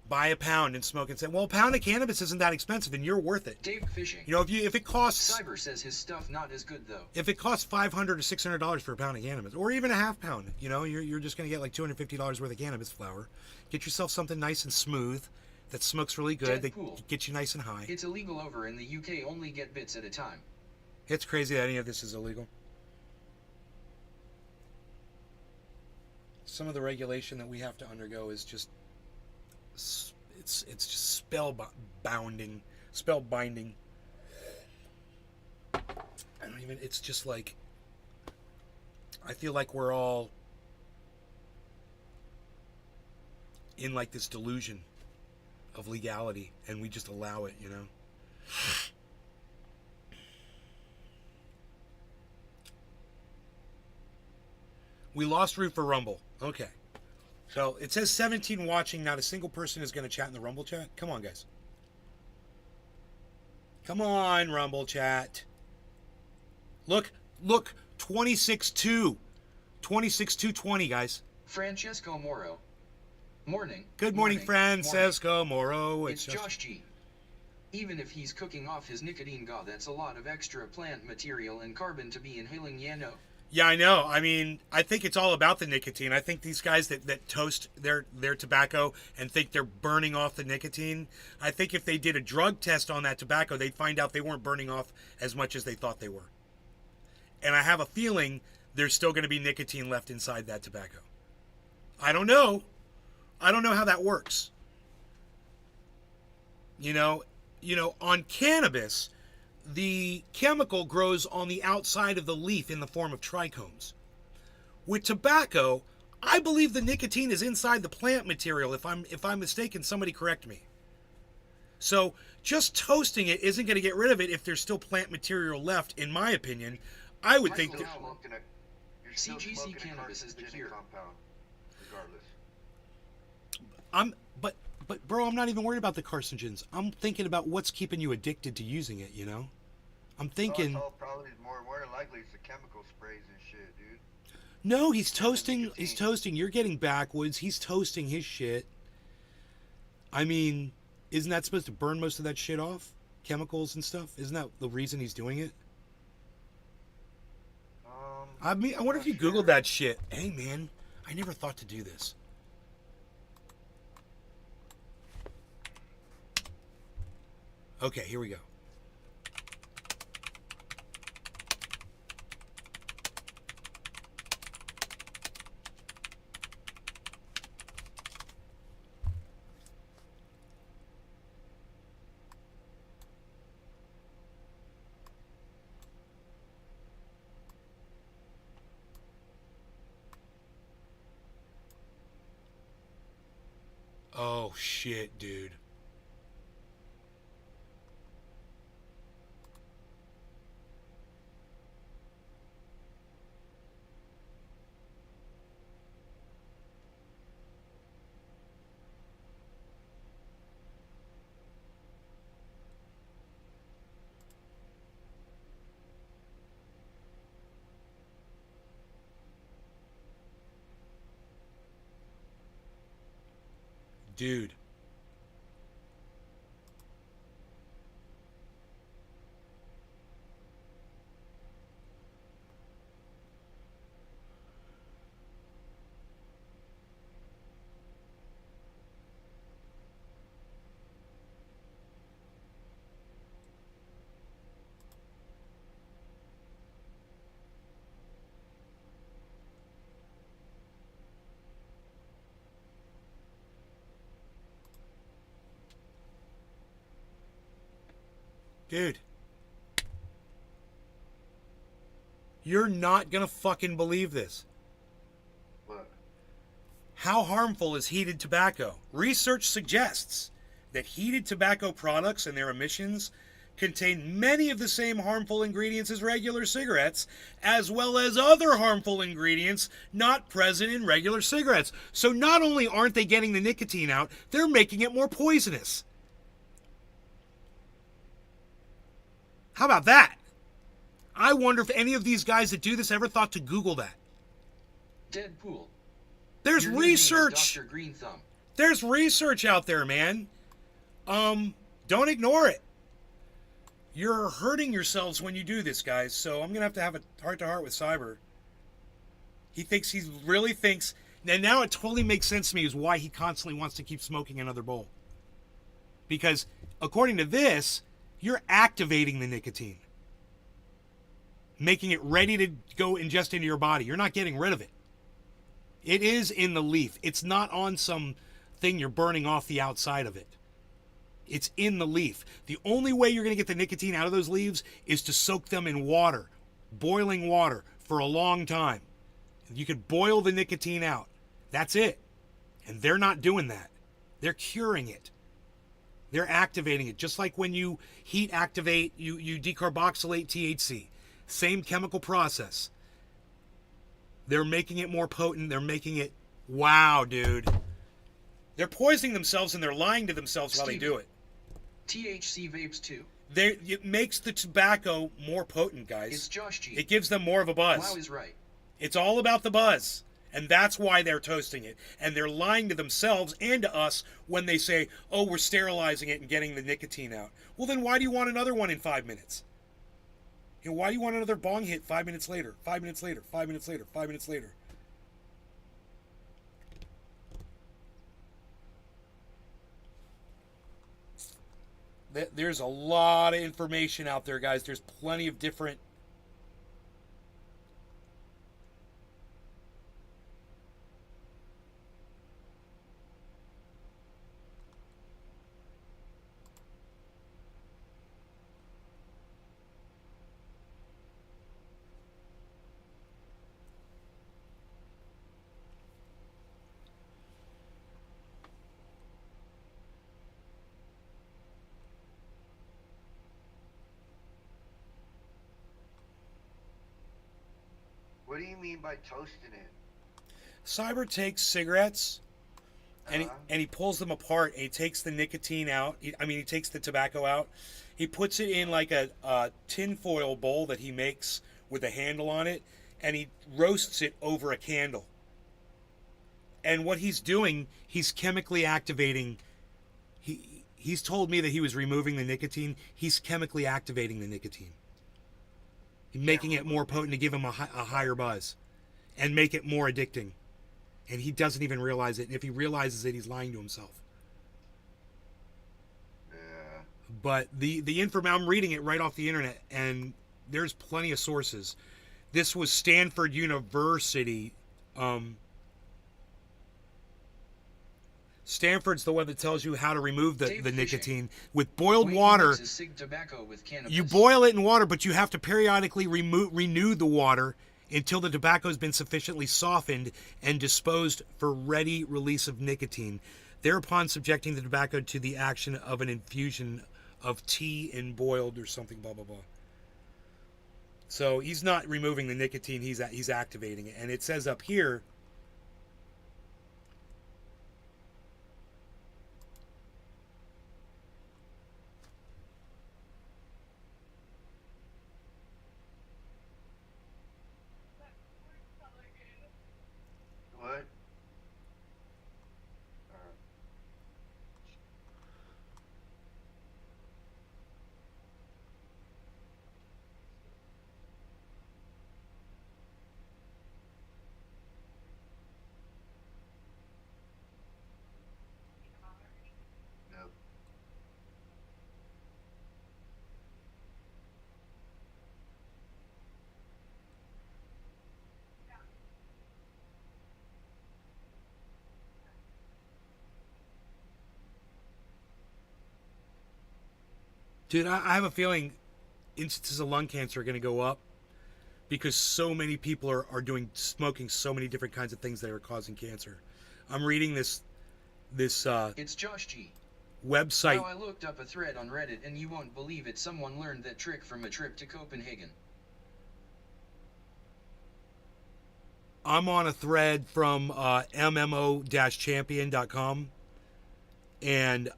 Buy a pound and smoke and say, well, a pound of cannabis isn't that expensive and you're worth it. Dave Fishing. You know, if it costs... Cyber says his stuff not as good though. If it costs $500 to $600 for a pound of cannabis, or even a half pound, you know, you're just going to get like $250 worth of cannabis flower. Get yourself something nice and smooth that smokes really good, that gets you nice and high. It's illegal over in the UK, only get bits at a time. It's crazy that any of this is illegal. Some of the regulation that we have to undergo is just... It's just spellbinding. I don't even, it's just like, I feel like we're all in like this delusion of legality and we just allow it, you know? We lost root for Rumble. Okay. So it says 17 watching. Not a single person is going to chat in the Rumble chat. Come on, guys. Come on, Rumble chat. Look. 26-2. 26-2-20, guys. Francesco Moro. Morning. Good morning, Francesco Moro. It's Josh G. Even if he's cooking off his nicotine, god, that's a lot of extra plant material and carbon to be inhaling, yeah, no. Yeah, I know. I mean, I think it's all about the nicotine. I think these guys that toast their tobacco and think they're burning off the nicotine, I think if they did a drug test on that tobacco, they'd find out they weren't burning off as much as they thought they were. And I have a feeling there's still going to be nicotine left inside that tobacco. I don't know. I don't know how that works. You know, on cannabis, the chemical grows on the outside of the leaf in the form of trichomes. With tobacco, I believe the nicotine is inside the plant material. If I'm mistaken, somebody correct me. So just toasting it isn't going to get rid of it if there's still plant material left, in my opinion. I would think that... CGC cannabis is the cure. Compound, regardless. But bro, I'm not even worried about the carcinogens. I'm thinking about what's keeping you addicted to using it, you know? I'm thinking... It's all probably more than likely it's the chemical sprays and shit, dude. No, he's toasting. He's toasting. You're getting backwoods. He's toasting his shit. I mean, isn't that supposed to burn most of that shit off? Chemicals and stuff? Isn't that the reason he's doing it? I mean, I wonder if you Googled that shit. Hey, man, I never thought to do this. Okay, here we go. Oh, shit, dude. Dude. Dude. You're not going to fucking believe this. What? How harmful is heated tobacco? Research suggests that heated tobacco products and their emissions contain many of the same harmful ingredients as regular cigarettes, as well as other harmful ingredients not present in regular cigarettes. So not only aren't they getting the nicotine out, they're making it more poisonous. How about that? I wonder if any of these guys that do this ever thought to Google that. Deadpool. There's Your new name is research. Dr. Green Thumb. There's research out there, man. Don't ignore it. You're hurting yourselves when you do this, guys. So I'm gonna have a heart-to-heart with Cyber. He really thinks, and now it totally makes sense to me is why he constantly wants to keep smoking another bowl. Because according to this, you're activating the nicotine, making it ready to go ingest into your body. You're not getting rid of it. It is in the leaf. It's not on some thing you're burning off the outside of it. It's in the leaf. The only way you're going to get the nicotine out of those leaves is to soak them in water, boiling water, for a long time. You could boil the nicotine out. That's it. And they're not doing that. They're curing it. They're activating it. Just like when you heat activate, you decarboxylate THC. Same chemical process. They're making it more potent. They're making it... Wow, dude. They're poisoning themselves and they're lying to themselves while they do it. THC vapes too. It makes the tobacco more potent, guys. It's Josh G. It gives them more of a buzz. Wow is right. It's all about the buzz. And that's why they're toasting it. And they're lying to themselves and to us when they say, oh, we're sterilizing it and getting the nicotine out. Well, then why do you want another one in 5 minutes? You know, why do you want another bong hit 5 minutes later, 5 minutes later, 5 minutes later, 5 minutes later? There's a lot of information out there, guys. There's plenty of different... What do you mean by toasting it? Cyber takes cigarettes and Uh-huh. he pulls them apart and he takes the nicotine out. He takes the tobacco out. He puts it in like a tinfoil bowl that he makes with a handle on it, and he roasts it over a candle. And what he's doing, he's chemically activating. He's told me that he was removing the nicotine. He's chemically activating the nicotine, making it more potent to give him a higher buzz and make it more addicting. And he doesn't even realize it. And if he realizes it, he's lying to himself. Yeah. But the information, I'm reading it right off the internet, and there's plenty of sources. This was Stanford University. Stanford's the one that tells you how to remove the Dave Fishing. nicotine. With boiled Wayne water, mixes cig tobacco with cannabis. you boil it in water, but you have to periodically renew the water until the tobacco has been sufficiently softened and disposed for ready release of nicotine, thereupon subjecting the tobacco to the action of an infusion of tea and boiled or something, blah, blah, blah. So he's not removing the nicotine, he's activating it. And it says up here, What? Dude, I have a feeling instances of lung cancer are going to go up because so many people are doing smoking so many different kinds of things that are causing cancer. I'm reading this It's Josh G. website. Now I looked up a thread on Reddit and you won't believe it, someone learned that trick from a trip to Copenhagen. I'm on a thread from mmo-champion.com, and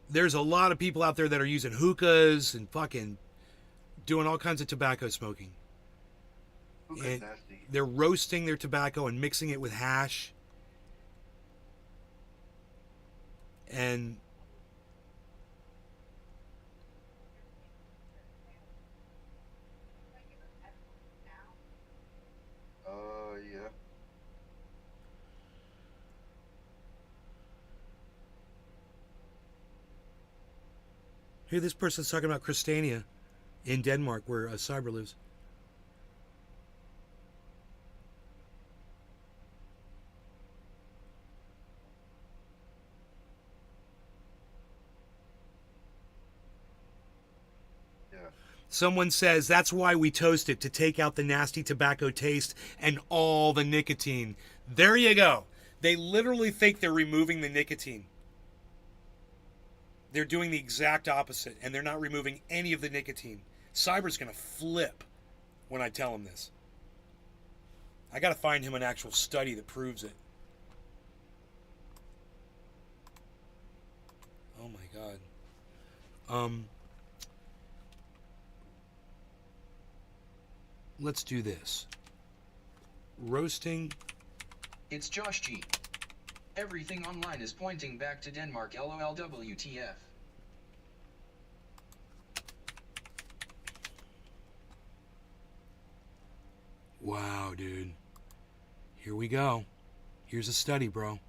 there's a lot of people out there that are using hookahs and fucking doing all kinds of tobacco smoking. Hookah's And nasty. they're roasting their tobacco and mixing it with hash. And Yeah. here, this person's talking about Christiania in Denmark, where Cyber lives. Yeah. Someone says that's why we toast it, to take out the nasty tobacco taste and all the nicotine. There you go. They literally think they're removing the nicotine. They're doing the exact opposite, and they're not removing any of the nicotine. Cyber's going to flip when I tell him this. I got to find him an actual study that proves it. Oh my God. Let's do this. Roasting. It's Josh G. Everything online is pointing back to Denmark, LOL WTF. Wow, dude. Here we go. Here's a study, bro.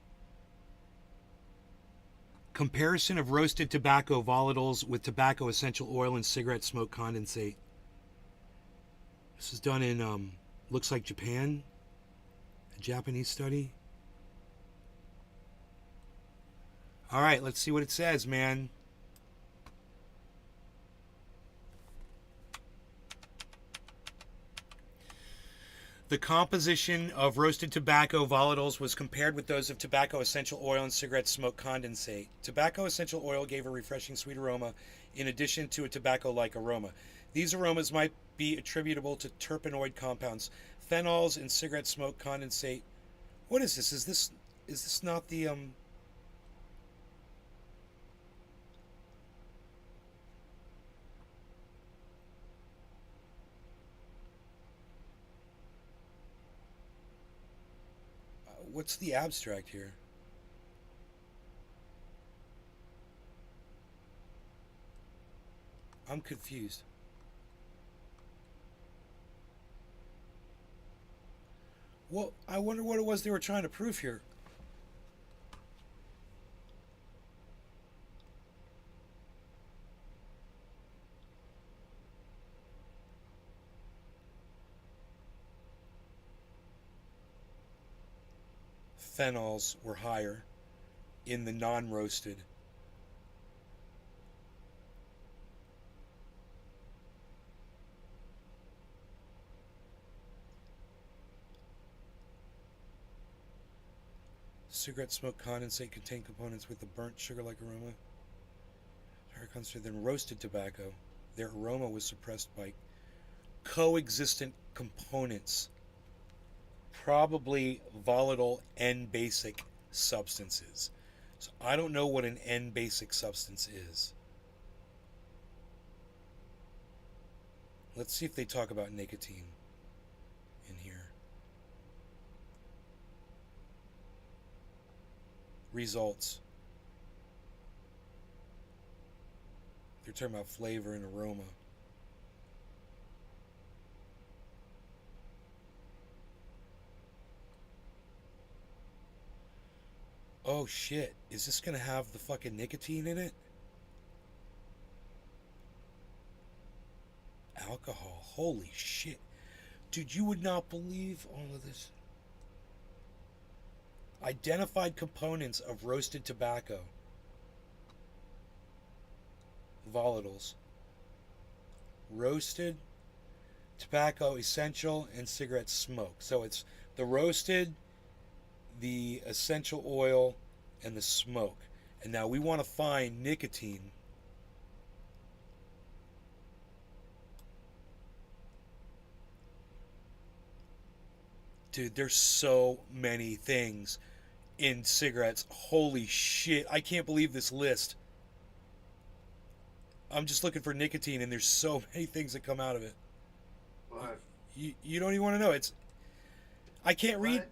Comparison of roasted tobacco volatiles with tobacco essential oil and cigarette smoke condensate. This is done in, looks like Japan. A Japanese study. All right, let's see what it says, man. The composition of roasted tobacco volatiles was compared with those of tobacco essential oil and cigarette smoke condensate. Tobacco essential oil gave a refreshing sweet aroma in addition to a tobacco-like aroma. These aromas might be attributable to terpenoid compounds. Phenols in cigarette smoke condensate. What is this? Is this not the what's the abstract here? I'm confused. Well, I wonder what it was they were trying to prove here. Phenols were higher in the non-roasted. Cigarette smoke condensate contained components with a burnt sugar-like aroma. Higher concentration than roasted tobacco. Their aroma was suppressed by coexistent components, probably volatile N-basic substances. So I don't know what an N-basic substance is. Let's see if they talk about nicotine in here. Results. They're talking about flavor and aroma. Oh shit, is this gonna have the fucking nicotine in it? Alcohol, holy shit. Dude, you would not believe all of this. Identified components of roasted tobacco. volatiles. Roasted, tobacco essential, and cigarette smoke. So it's the roasted, the essential oil, and the smoke. And now we want to find nicotine. Dude, there's so many things in cigarettes. Holy shit. I can't believe this list. I'm just looking for nicotine and there's so many things that come out of it. What? You don't even want to know. I can't read.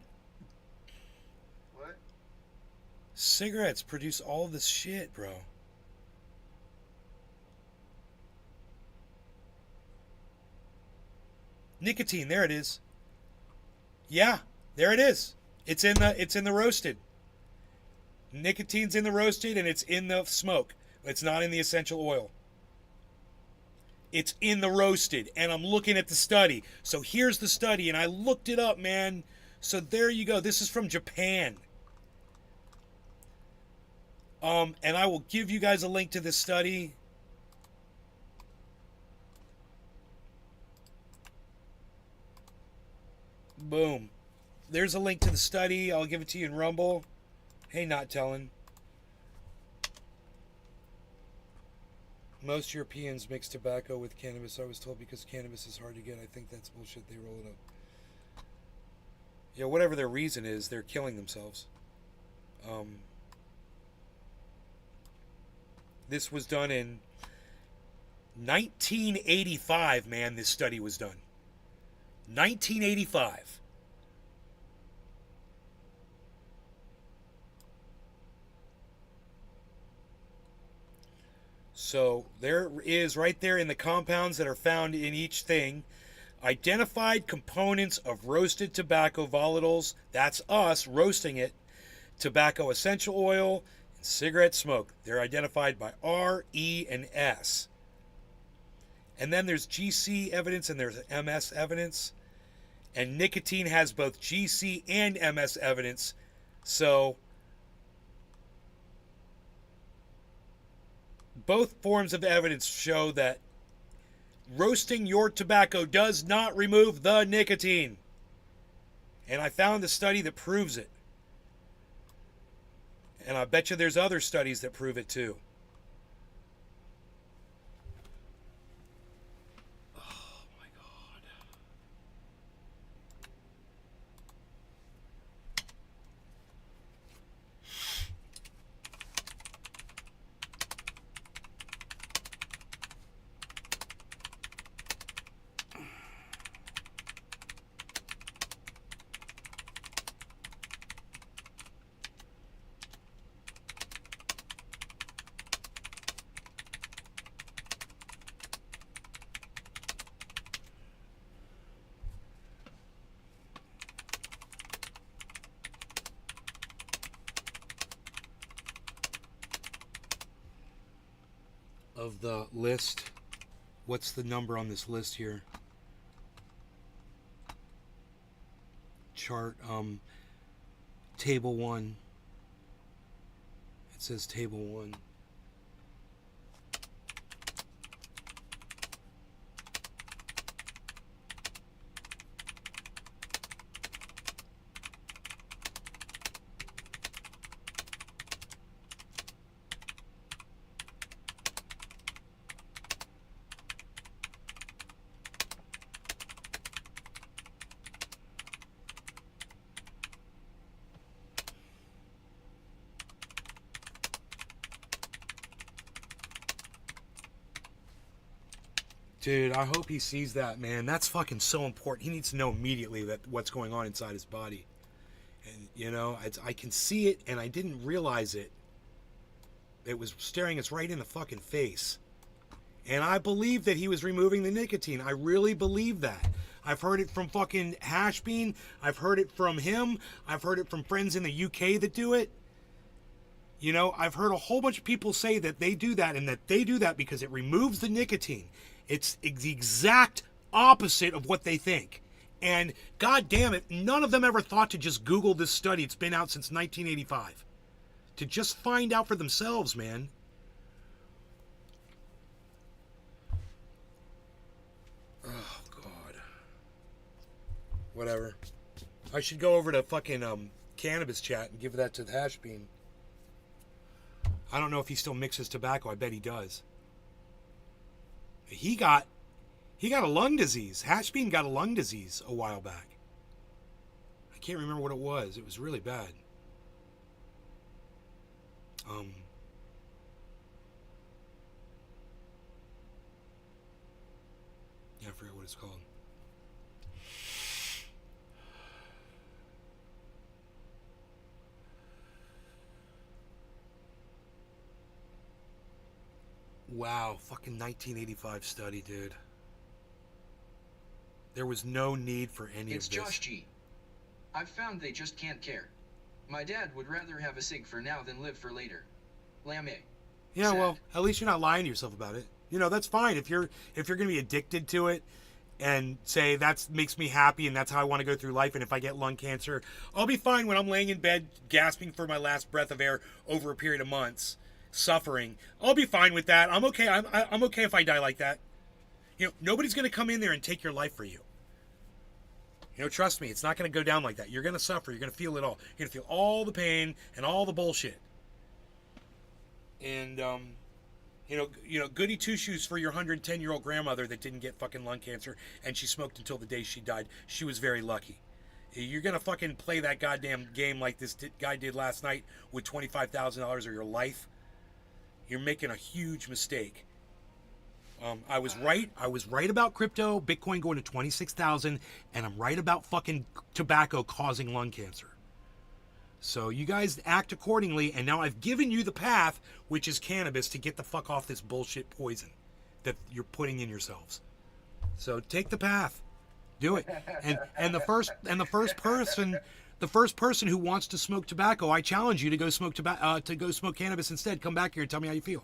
What? Cigarettes produce all this shit, bro. Nicotine, there it is. Yeah, there it is. It's in the roasted. Nicotine's in the roasted and it's in the smoke. It's not in the essential oil. It's in the roasted, and I'm looking at the study. So here's the study, and I looked it up, man. So there you go. This is from Japan. And I will give you guys a link to this study. Boom. There's a link to the study. I'll give it to you in Rumble. Hey, not telling. Most Europeans mix tobacco with cannabis, I was told, because cannabis is hard to get. I think that's bullshit. They roll it up. Yeah, whatever their reason is, they're killing themselves. This was done in 1985, man. This study was done. 1985. So there is right there in the compounds that are found in each thing, identified components of roasted tobacco volatiles. That's us roasting it. Tobacco essential oil and cigarette smoke. They're identified by R, E, and S. And then there's GC evidence and there's MS evidence. And nicotine has both GC and MS evidence. So both forms of evidence show that roasting your tobacco does not remove the nicotine. And I found a study that proves it. And I bet you there's other studies that prove it too. Of the list, what's the number on this list here? Chart, table 1. It says table 1. Dude, I hope he sees that, man. That's fucking so important. He needs to know immediately that what's going on inside his body. And, you know, I can see it, and I didn't realize it. It was staring us right in the fucking face. And I believe that he was removing the nicotine. I really believe that. I've heard it from fucking Hashbean. I've heard it from him. I've heard it from friends in the UK that do it. You know, I've heard a whole bunch of people say that they do that, and that they do that because it removes the nicotine. It's the exact opposite of what they think. And god damn it, none of them ever thought to just Google this study. It's been out since 1985. To just find out for themselves, man. Whatever. I should go over to fucking cannabis chat and give that to the Hash Bean. I don't know if he still mixes tobacco. I bet he does. He got a lung disease. Hash Bean got a lung disease a while back. I can't remember what it was. It was really bad. Yeah, I forget what it's called. Wow, fucking 1985 study, dude. There was no need for any It's of this. Josh G. I've found they just can't care. My dad would rather have a cig for now than live for later. Lame. Yeah, Sad. well, at least you're not lying to yourself about it. You know, that's fine if you're going to be addicted to it and say that makes me happy and that's how I want to go through life, and if I get lung cancer, I'll be fine when I'm laying in bed gasping for my last breath of air over a period of months, suffering. I'll be fine with that. I'm okay. I'm okay if I die like that. You know, nobody's going to come in there and take your life for you. You know, trust me, it's not going to go down like that. You're going to suffer. You're going to feel it all. You're going to feel all the pain and all the bullshit. And, you know, goody two-shoes for your 110-year-old grandmother that didn't get fucking lung cancer and she smoked until the day she died. She was very lucky. You're going to fucking play that goddamn game like this guy did last night with $25,000 of your life. You're making a huge mistake. I was right. I was right about crypto, Bitcoin going to 26,000, and I'm right about fucking tobacco causing lung cancer. So you guys act accordingly, and now I've given you the path, which is cannabis, to get the fuck off this bullshit poison that you're putting in yourselves. So take the path, do it, and the first person who wants to smoke tobacco, I challenge you to go smoke cannabis instead. Come back here and tell me how you feel.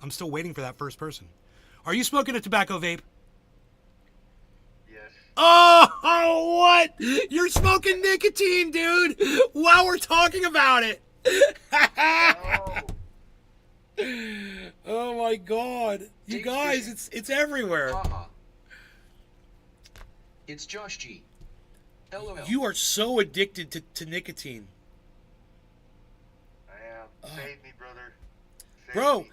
I'm still waiting for that first person. Are you smoking a tobacco vape? Yes. Oh, what? You're smoking nicotine, dude, while we're talking about it. Oh my God. You guys, it's everywhere. It's Josh G. LOL. You are so addicted to nicotine. I am. Save me, brother. Save Bro, me.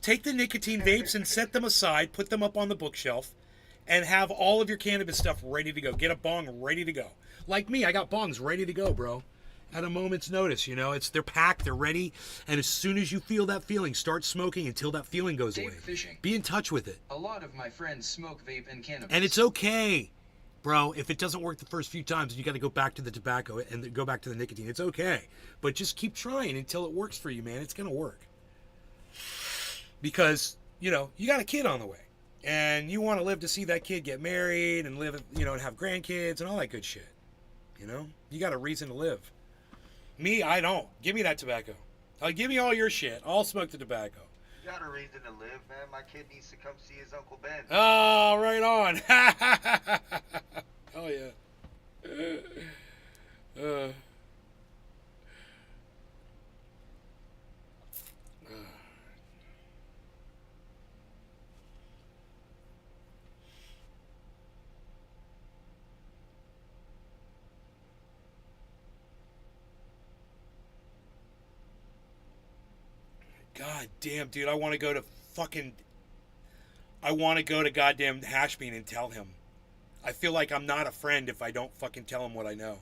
take the nicotine vapes and set them aside, put them up on the bookshelf, and have all of your cannabis stuff ready to go. Get a bong ready to go. Like me, I got bongs ready to go, bro. At a moment's notice, you know, they're packed, they're ready, and as soon as you feel that feeling, start smoking until that feeling goes Dave away. Fishing. Be in touch with it. A lot of my friends smoke vape and cannabis. And it's okay, bro. If it doesn't work the first few times, you got to go back to the tobacco and go back to the nicotine. It's okay. But just keep trying until it works for you, man. It's going to work. Because, you know, you got a kid on the way. And you want to live to see that kid get married and live, you know, and have grandkids and all that good shit. You know? You got a reason to live. Me, I don't. Give me that tobacco. Give me all your shit. I'll smoke the tobacco. You got a reason to live, man. My kid needs to come see his Uncle Ben. Oh, right on. Oh, yeah. God damn, dude, I want to go to goddamn Hashbean and tell him. I feel like I'm not a friend if I don't fucking tell him what I know.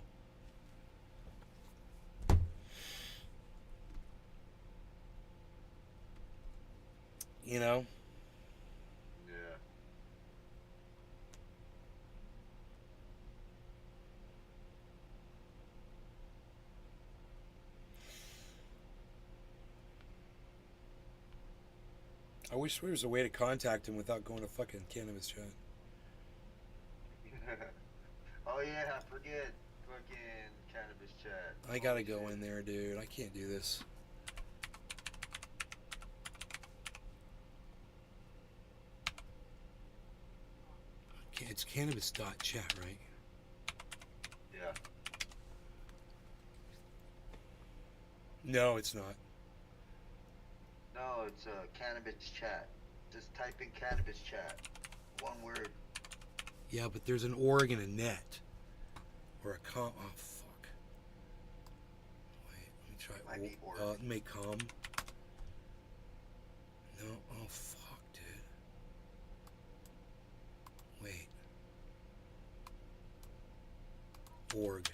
You know? Yeah. I wish there was a way to contact him without going to fucking cannabis chat. Oh yeah, I forget fucking cannabis chat. I gotta Holy go shit. in there, dude. I can't do this. It's cannabis.chat, right? Yeah. No, it's not. No, it's cannabis chat. Just type in cannabis chat. One word. Yeah, but there's an org and a net. Or a com. Oh fuck. Wait, let me try. Might be org. Make com. No. Oh fuck, dude. Wait. Org.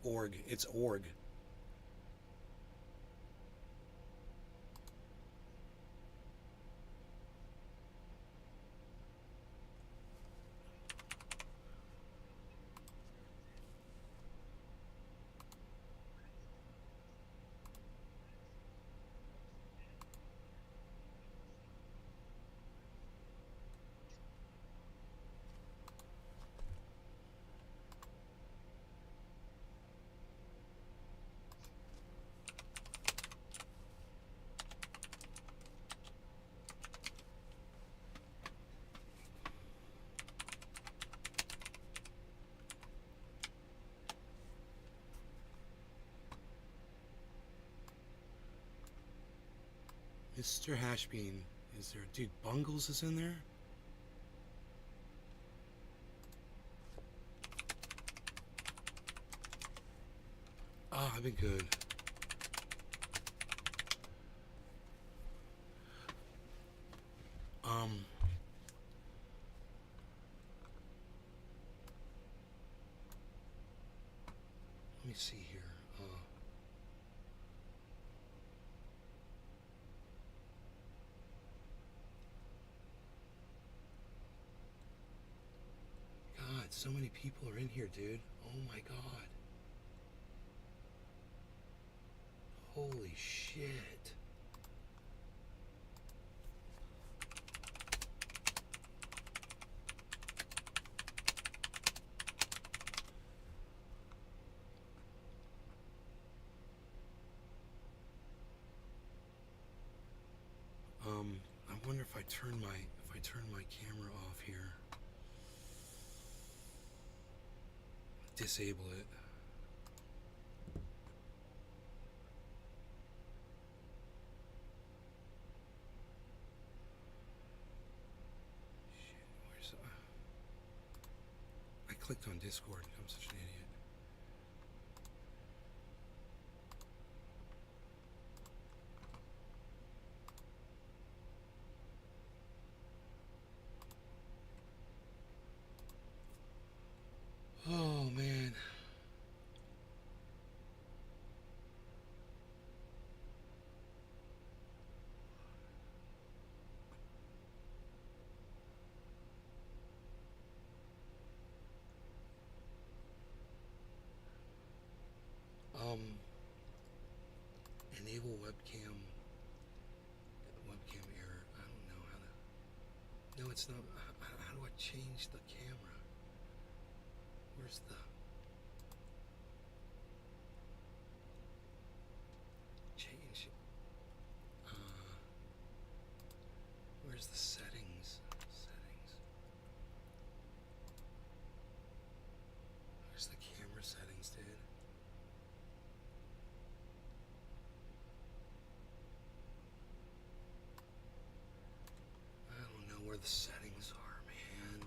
Org. It's org. Mr. Hashbean, is there? Dude, Bungles is in there? Oh, I've been good. Let me see here. God, so many people are in here, dude. Oh my God. Holy shit. I wonder if I turn my camera off here. Disable it. Shit, where's I clicked on Discord. I'm such an idiot. Oh man. Enable webcam error. I don't know how to. No, it's not. How do I change the camera? Where's the change? Where's the settings? Where's the camera settings, dude? I don't know where the settings are, man.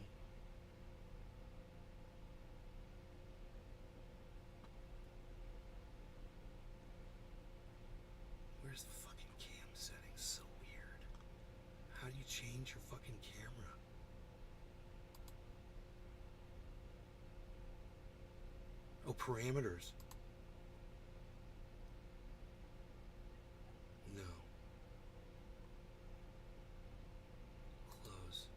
Where's the fucking cam settings? So weird. How do you change your fucking camera? Oh, parameters. No. Close.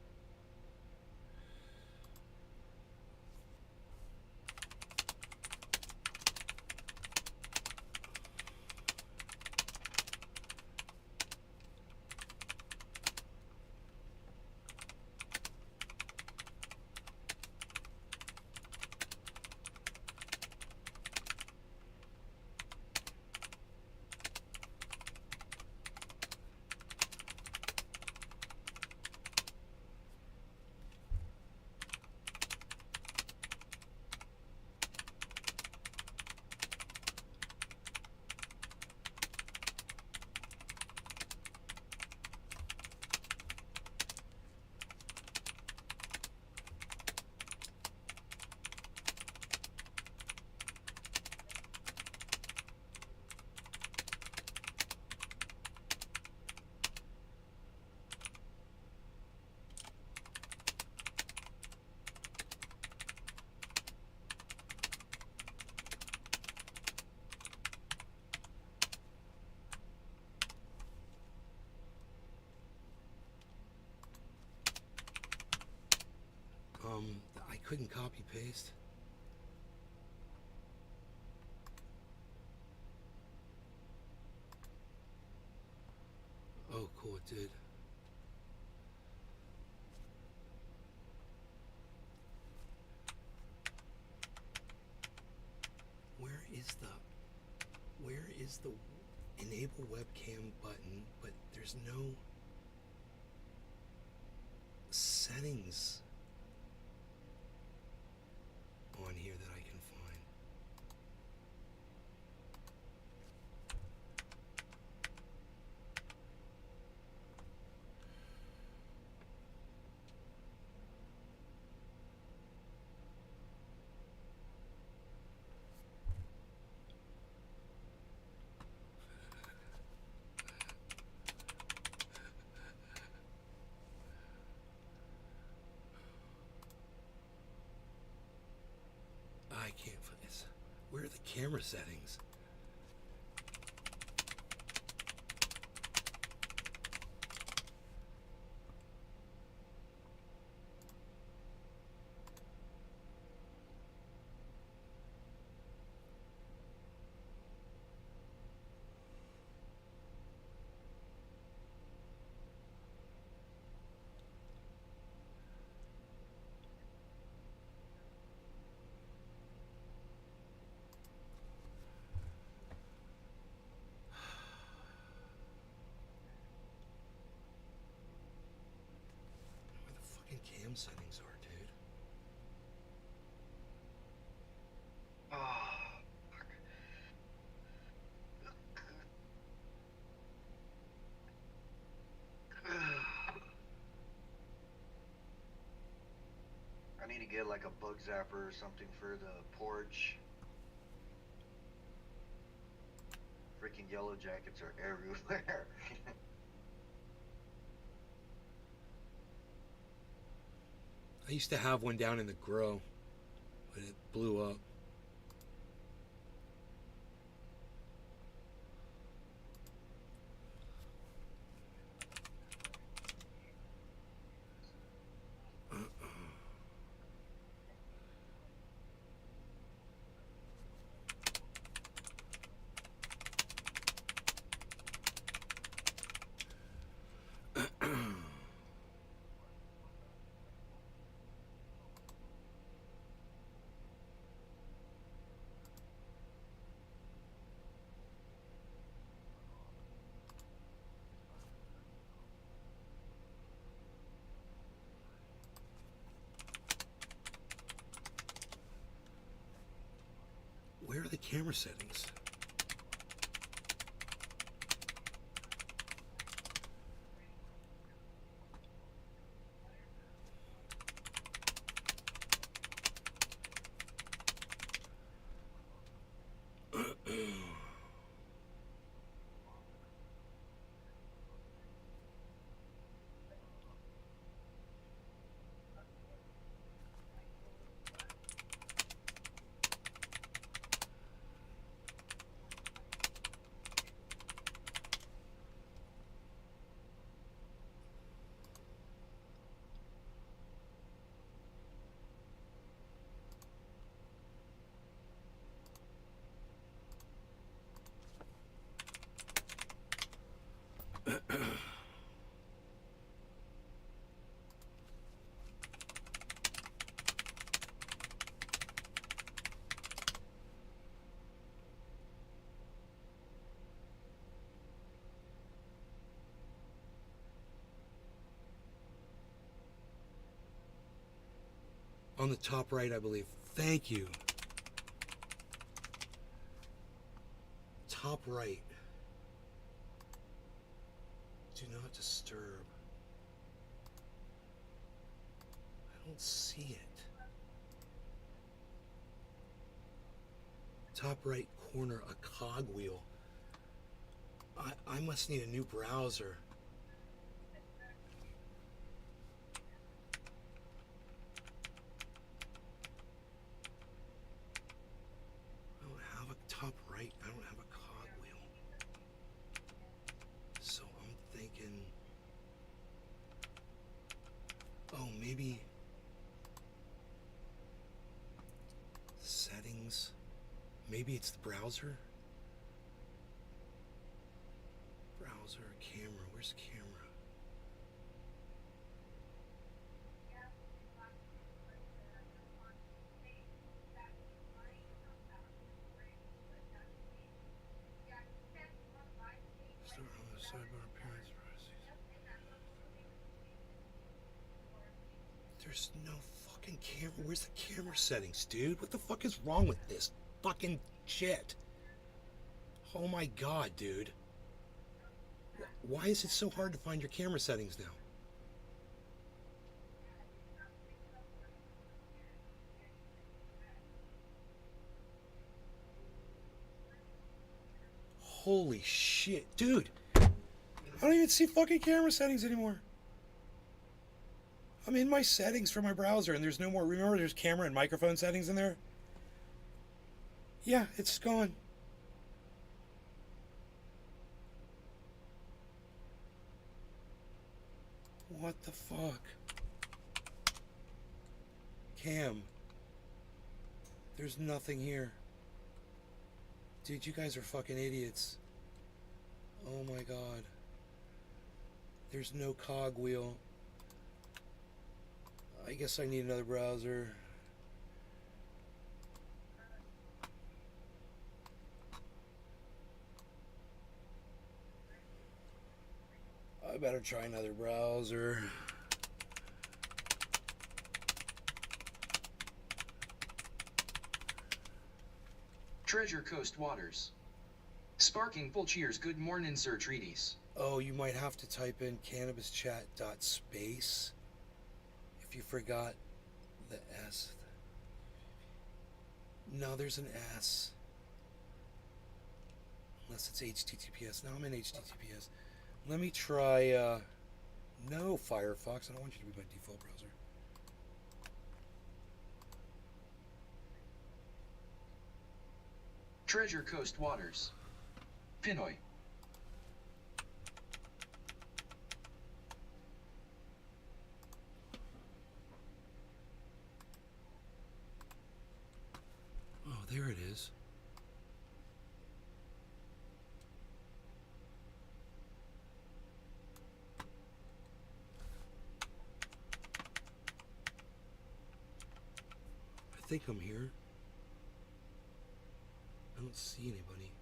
couldn't copy paste. Oh, cool, it did. Where is the enable webcam button, but there's no settings on here that I can find. I can't find this. Where are the camera settings? Where the fucking cam settings are, dude. Oh, I need to get like a bug zapper or something for the porch. Freaking yellow jackets are everywhere. I used to have one down in the grow, but it blew up. Where are the camera settings? On the top right, I believe. Thank you. Top right. Do not disturb. I don't see it. Top right corner, a cogwheel. I must need a new browser. I don't have a top right. I don't have a cogwheel. So I'm thinking, oh, maybe Maybe it's the browser? Browser, camera, where's the camera? Start on the sidebar appearance privacy. There's no fucking camera. Where's the camera settings, dude? What the fuck is wrong with this fucking shit? Oh my god, dude. Why is it so hard to find your camera settings now? Holy shit, dude. I don't even see fucking camera settings anymore. I'm in my settings for my browser and there's no more. Remember there's camera and microphone settings in there? Yeah, it's gone. What the fuck? Cam. There's nothing here. Dude, you guys are fucking idiots. Oh my god. There's no cog wheel. I guess I need another browser. I better try another browser. Treasure Coast Waters. Sparking Bull Cheers. Good morning, Sir Treaties. Oh, you might have to type in cannabischat.space if you forgot the S. No, there's an S. Unless it's HTTPS. Now I'm in HTTPS. Let me try, no, Firefox. I don't want you to be my default browser. Treasure Coast Waters. Pinoy. Oh, there it is. I think I'm here. I don't see anybody.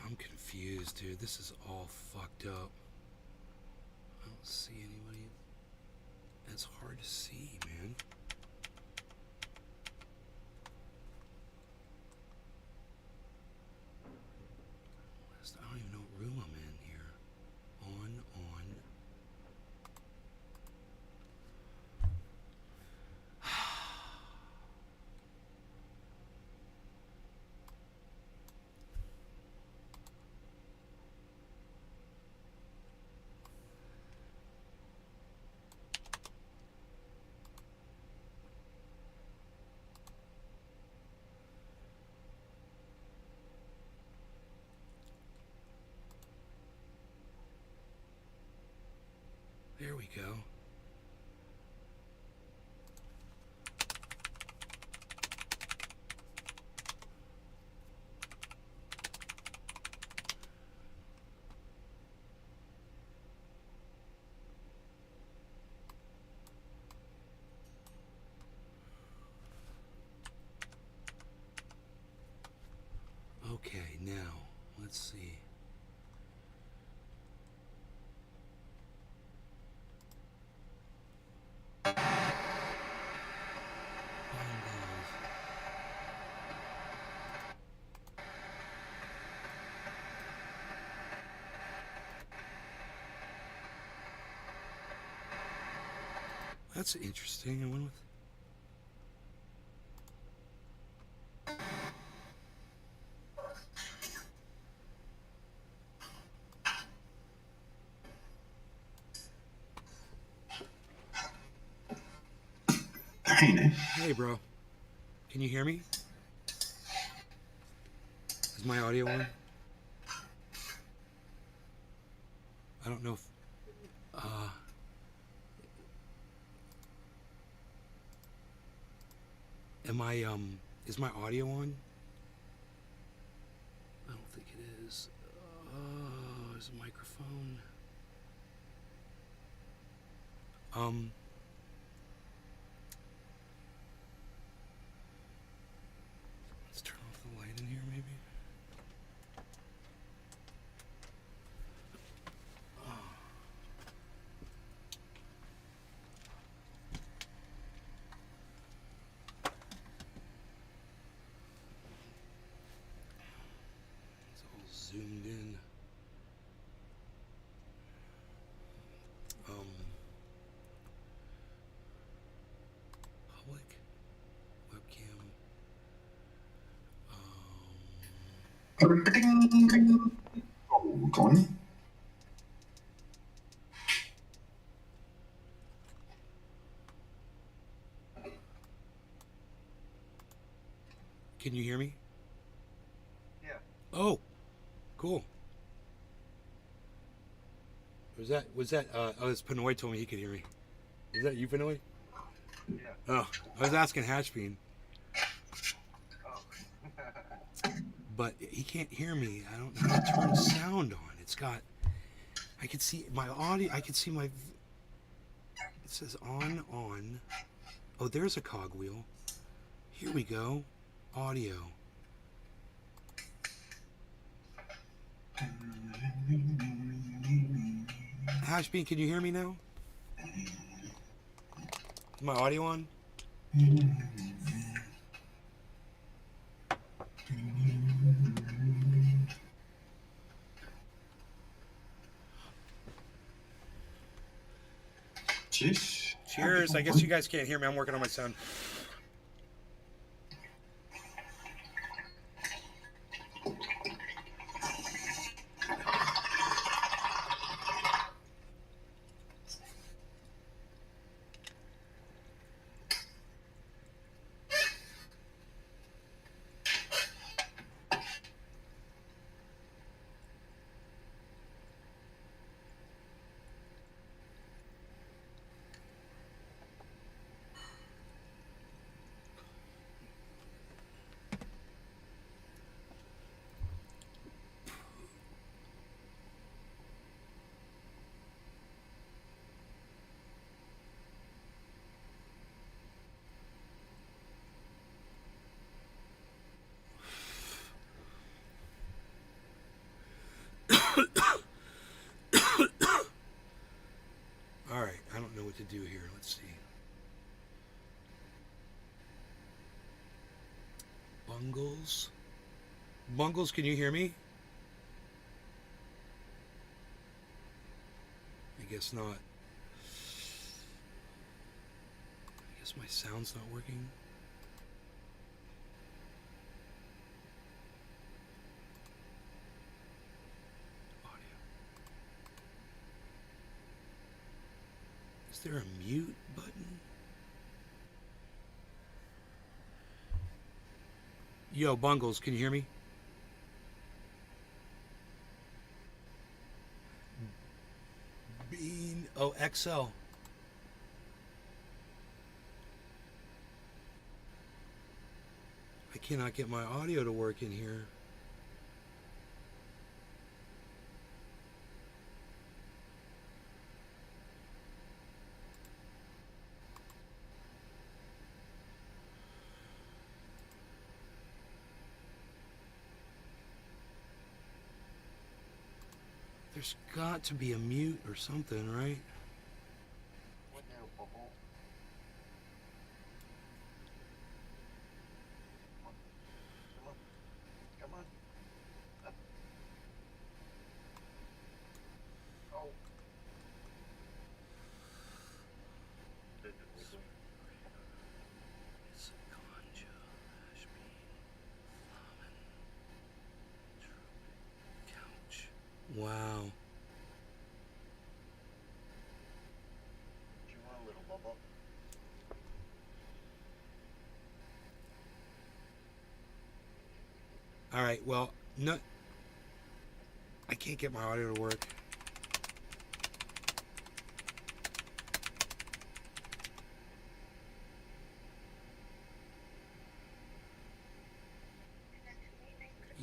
I'm confused, dude. This is all fucked up. I don't see anybody. It's hard to see, man. I don't even know what room I'm in here. On. There we go. Okay, now, let's see. That's interesting. I went with. Hey, bro. Can you hear me? Is my audio on? I don't know if am I is my audio on? I don't think it is. There's a microphone. Let's turn off the light in here, maybe. It's all zoomed in. Public webcam. Hold on. Can you hear me? Yeah. Oh, cool. Was that oh, this Pinoy told me he could hear me. Is that you, Pinoy? Yeah. Oh, I was asking Hatchbean, Oh. but he can't hear me. I don't know how to turn sound on. It's got, I can see my audio, I can see my, it says on. Oh, there's a cogwheel. Here we go. Audio. Hashbean, can you hear me now? Is my audio on? Cheers. Cheers. I guess you guys can't hear me. I'm working on my sound. All right, I don't know what to do here. Let's see. Bungles. Bungles, can you hear me? I guess not. I guess my sound's not working. Is there a mute button? Yo, Bungles, can you hear me? Bean. Oh, XL. I cannot get my audio to work in here. There's got to be a mute or something, right? What now, Bubble? Come on. Come on. Up. Oh. Wow. Do you want a little bubble? All right, well, no, I can't get my audio to work.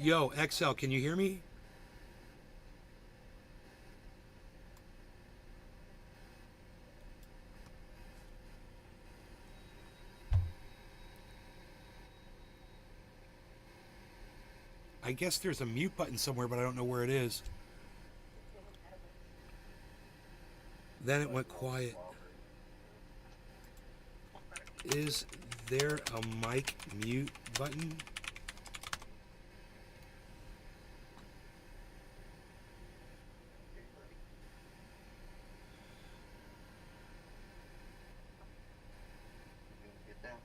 Yo, XL, can you hear me? I guess there's a mute button somewhere, but I don't know where it is. Then it went quiet. Is there a mic mute button? Get that?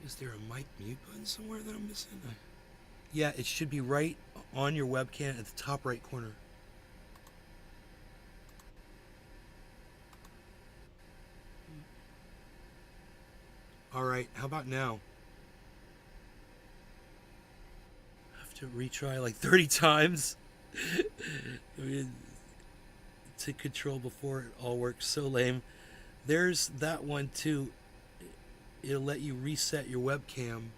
Is there a mic mute button somewhere that I'm missing? Yeah, it should be right on your webcam at the top right corner. All right, how about now? I have to retry like 30 times to control before it all works. So lame. There's that one too. It'll let you reset your webcam.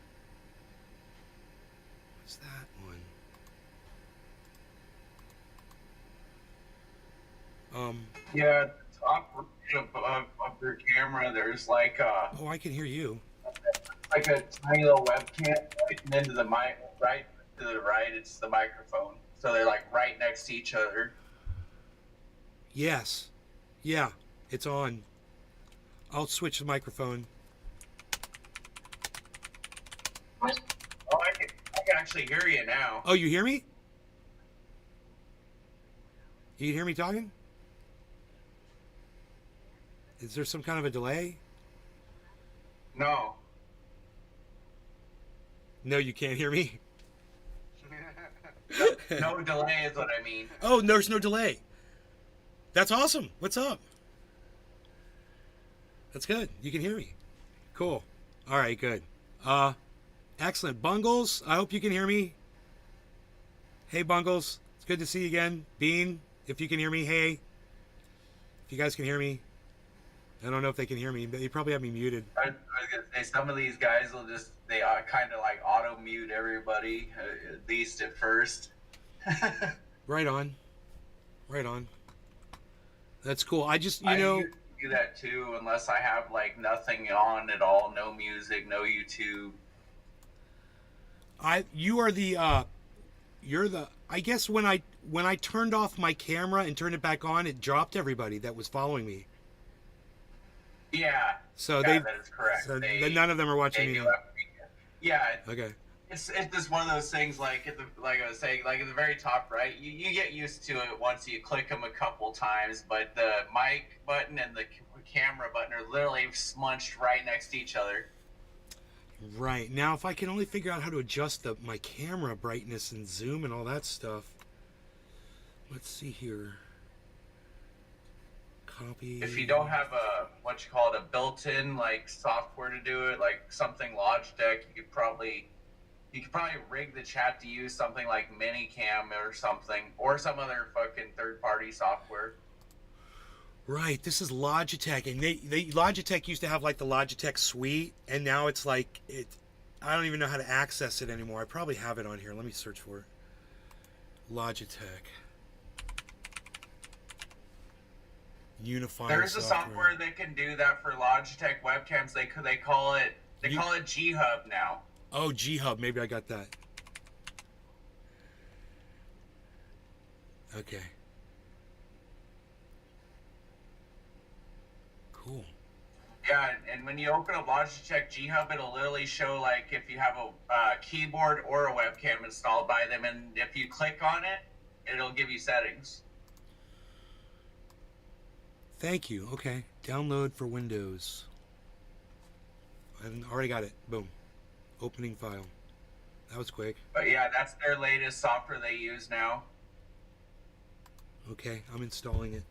What's that one? Yeah, top right of your camera, there's like Oh, I can hear you. a tiny little webcam, right, and then to the mic, right to the right, it's the microphone. So they're like right next to each other. Yes. Yeah, it's on. I'll switch the microphone. Oh, I can actually hear you now. Oh, you hear me? You can hear me talking? Is there some kind of a delay? No. No, you can't hear me? No delay is what I mean. Oh, there's no delay. That's awesome. What's up? That's good. You can hear me. Cool. All right, good. Excellent. Bungles, I hope you can hear me. Hey, Bungles. It's good to see you again. Bean, if you can hear me, hey. If you guys can hear me. I don't know if they can hear me, but you probably have me muted. I was gonna say some of these guys will just they kind of like auto mute everybody at least at first. Right on. Right on. That's cool. I just, I usually do that too, unless I have like nothing on at all, no music, no YouTube. you are the you're the I guess when I turned off my camera and turned it back on, it dropped everybody that was following me. Yeah. So yeah, that is correct. So none of them are watching me now. Yeah. Okay. It's just one of those things like like I was saying, like at the very top right, you get used to it once you click them a couple times, but the mic button and the camera button are literally smunched right next to each other. Right. Now if I can only figure out how to adjust my camera brightness and zoom and all that stuff. Let's see here. Copy. If you don't have a built-in like software to do it, like something Logitech, you could probably rig the chat to use something like Minicam or something, or some other fucking third-party software. Right, this is Logitech, and they Logitech used to have like the Logitech suite, and now it's like I don't even know how to access it anymore. I probably have it on here. Let me search for it. Logitech. Unifying There's a software that can do that for Logitech webcams. They call it G Hub now. Oh, G Hub. Maybe I got that. Okay. Cool. Yeah, and when you open up Logitech G Hub, it'll literally show like if you have a keyboard or a webcam installed by them, and if you click on it, it'll give you settings. Thank you. Okay. Download for Windows. I already got it. Boom. Opening file. That was quick. But yeah, that's their latest software they use now. Okay, I'm installing it.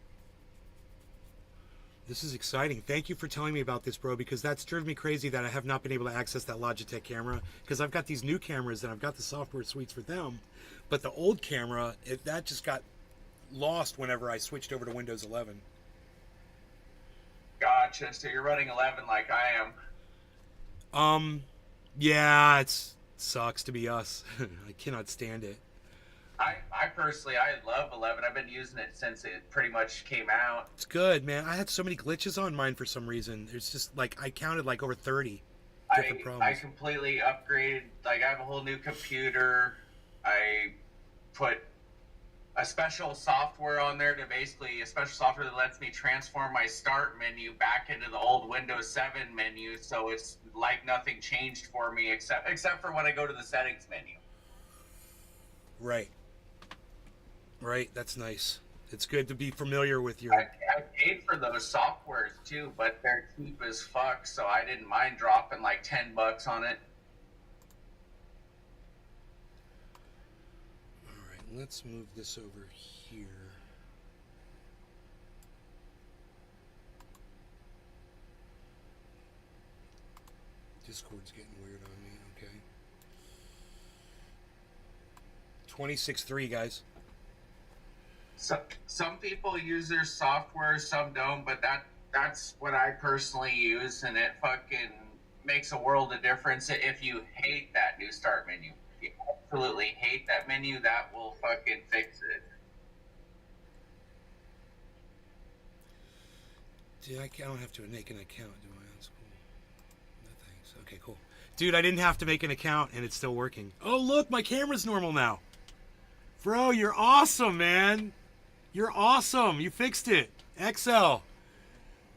This is exciting. Thank you for telling me about this, bro, because that's driven me crazy that I have not been able to access that Logitech camera, because I've got these new cameras and I've got the software suites for them, but the old camera, that just got lost whenever I switched over to Windows 11. Gotcha. So you're running 11 like I am. Yeah, Sucks to be us. I cannot stand it. I personally, I love 11. I've been using it since it pretty much came out. It's good, man. I had so many glitches on mine for some reason. It's just like I counted like over 30 different I problems. completely upgraded. Like, I have a whole new computer. I put a special software on there to basically, a special software that lets me transform my start menu back into the old Windows 7 menu. So it's like nothing changed for me except for when I go to the settings menu. Right. Right, that's nice. It's good to be familiar with your... I paid for those softwares too, but they're cheap as fuck, so I didn't mind dropping like $10 on it. Alright, let's move this over here. Discord's getting weird on me, okay. 26.3, guys. So, some people use their software, some don't, but that's what I personally use, and it fucking makes a world of difference. If you hate that new start menu, if you absolutely hate that menu, that will fucking fix it. Dude, I don't have to make an account, do I? That's cool. No thanks. Okay, cool. Dude, I didn't have to make an account, and it's still working. Oh, look, my camera's normal now. Bro, you're awesome, man. You're awesome. You fixed it. XL.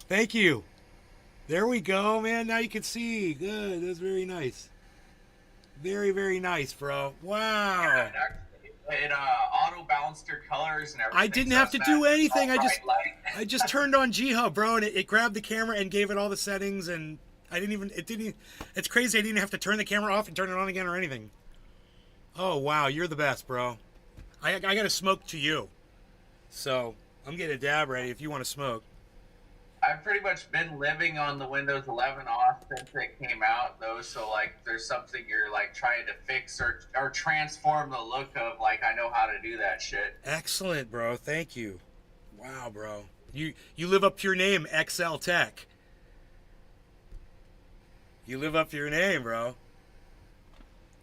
Thank you. There we go, man. Now you can see. Good. That's very nice. Very, very nice, bro. Wow. It auto balanced your colors and everything. I didn't so have to it's do not anything. all I just bright light. I just turned on G-Hub, bro, and it grabbed the camera and gave it all the settings, and it's crazy. I didn't have to turn the camera off and turn it on again or anything. Oh, wow. You're the best, bro. I got to smoke to you. So I'm getting a dab ready if you want to smoke. I've pretty much been living on the Windows 11 OS since it came out, though. So, like, there's something you're, like, trying to fix or transform the look of, like, I know how to do that shit. Excellent, bro. Thank you. Wow, bro. You live up to your name, XL Tech. You live up to your name, bro.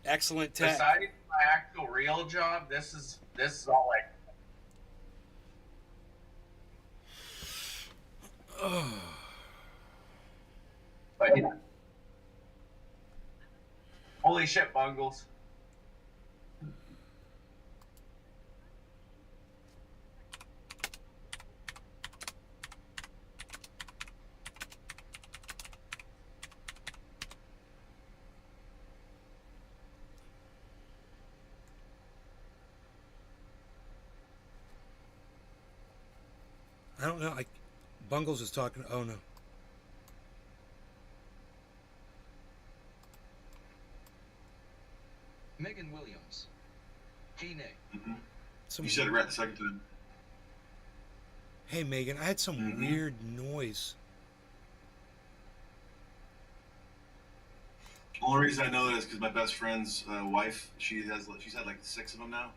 Excellent tech. Besides my actual real job, this is all like. But yeah. Holy shit, Bungles. I don't know. Bungles is talking. Oh no. Megan Williams. Hey, Nick. You said it right the second time. Hey Megan, I had some weird noise. The only reason I know that is because my best friend's wife, she's had like 6 of them now.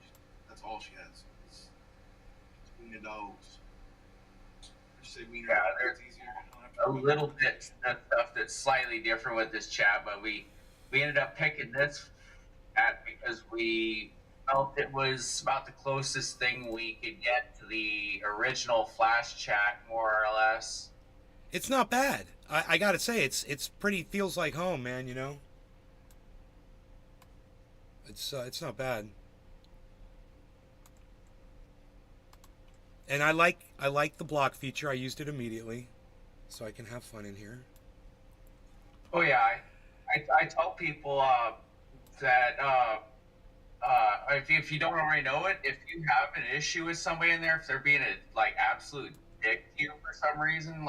That's all she has. It's wiener dogs. Just say wiener dogs. It's easier. A little bit of stuff that's slightly different with this chat, but we ended up picking this because we felt it was about the closest thing we could get to the original Flash chat, more or less. It's not bad. I gotta say, it's pretty. Feels like home, man. You know. It's not bad. And I like the block feature. I used it immediately, so I can have fun in here. Oh yeah, I tell people that if you don't already know it, if you have an issue with somebody in there, if they're being a absolute dick to you for some reason,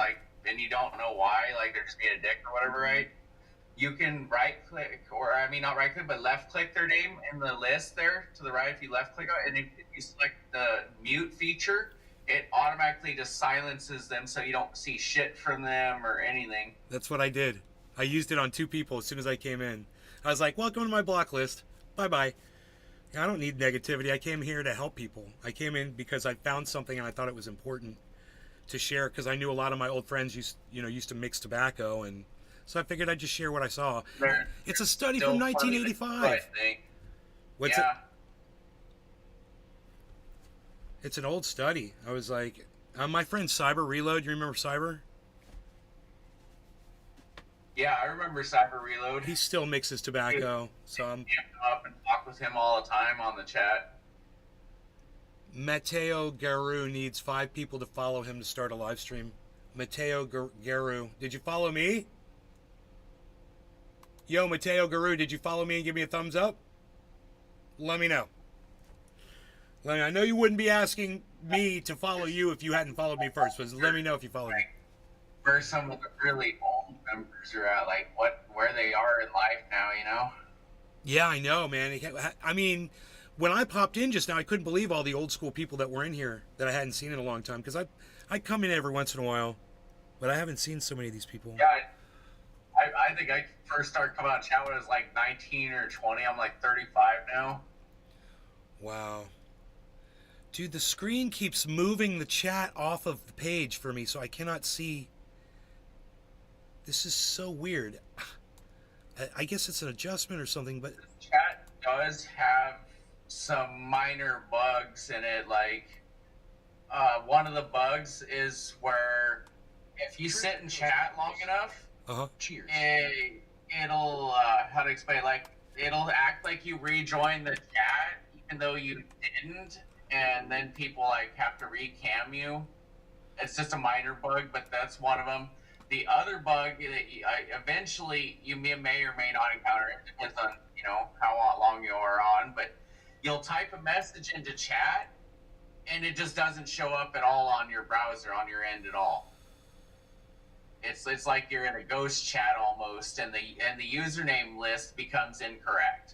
and you don't know why, they're just being a dick or whatever, right? You can right click, or not right click, but left click their name in the list there to the right. If you left click on it, and if you select the mute feature, it automatically just silences them so you don't see shit from them or anything. That's what I did. I used it on 2 people as soon as I came in. I was like, welcome to my block list. Bye-bye. I don't need negativity. I came here to help people. I came in because I found something and I thought it was important to share, because I knew a lot of my old friends used to mix tobacco, and So I figured I'd just share what I saw. They're It's a study still from funny to do, 1985. I think. What's Yeah. it? It's an old study. I was like, my friend Cyber Reload. You remember Cyber? Yeah, I remember Cyber Reload. He still mixes tobacco. So I'm Come up and talk with him all the time on the chat. Matteo Garu needs 5 people to follow him to start a live stream. Matteo Garu. Did you follow me? Yo, Matteo Garu, did you follow me and give me a thumbs up? Let me know. I know you wouldn't be asking me to follow you if you hadn't followed me first, but let me know if you followed me. Where some of the really old members are at, like where they are in life now, you know? Yeah, I know, man. I mean, when I popped in just now, I couldn't believe all the old school people that were in here that I hadn't seen in a long time. Because I come in every once in a while, but I haven't seen so many of these people. Yeah, I think I first started coming on chat when I was like 19 or 20. I'm like 35 now. Wow. Dude, the screen keeps moving the chat off of the page for me, so I cannot see. This is so weird. I guess it's an adjustment or something, but... Chat does have some minor bugs in it. Like, one of the bugs is where if you sit in chat long enough, Cheers. it'll, how to explain, like, it'll act like you rejoined the chat, even though you didn't, and then people, like, have to recam you. It's just a minor bug, but that's one of them. The other bug that eventually you may or may not encounter, it depends on, you know, how long you are on, but you'll type a message into chat, and it just doesn't show up at all on your browser, on your end at all. It's like you're in a ghost chat almost, and the username list becomes incorrect.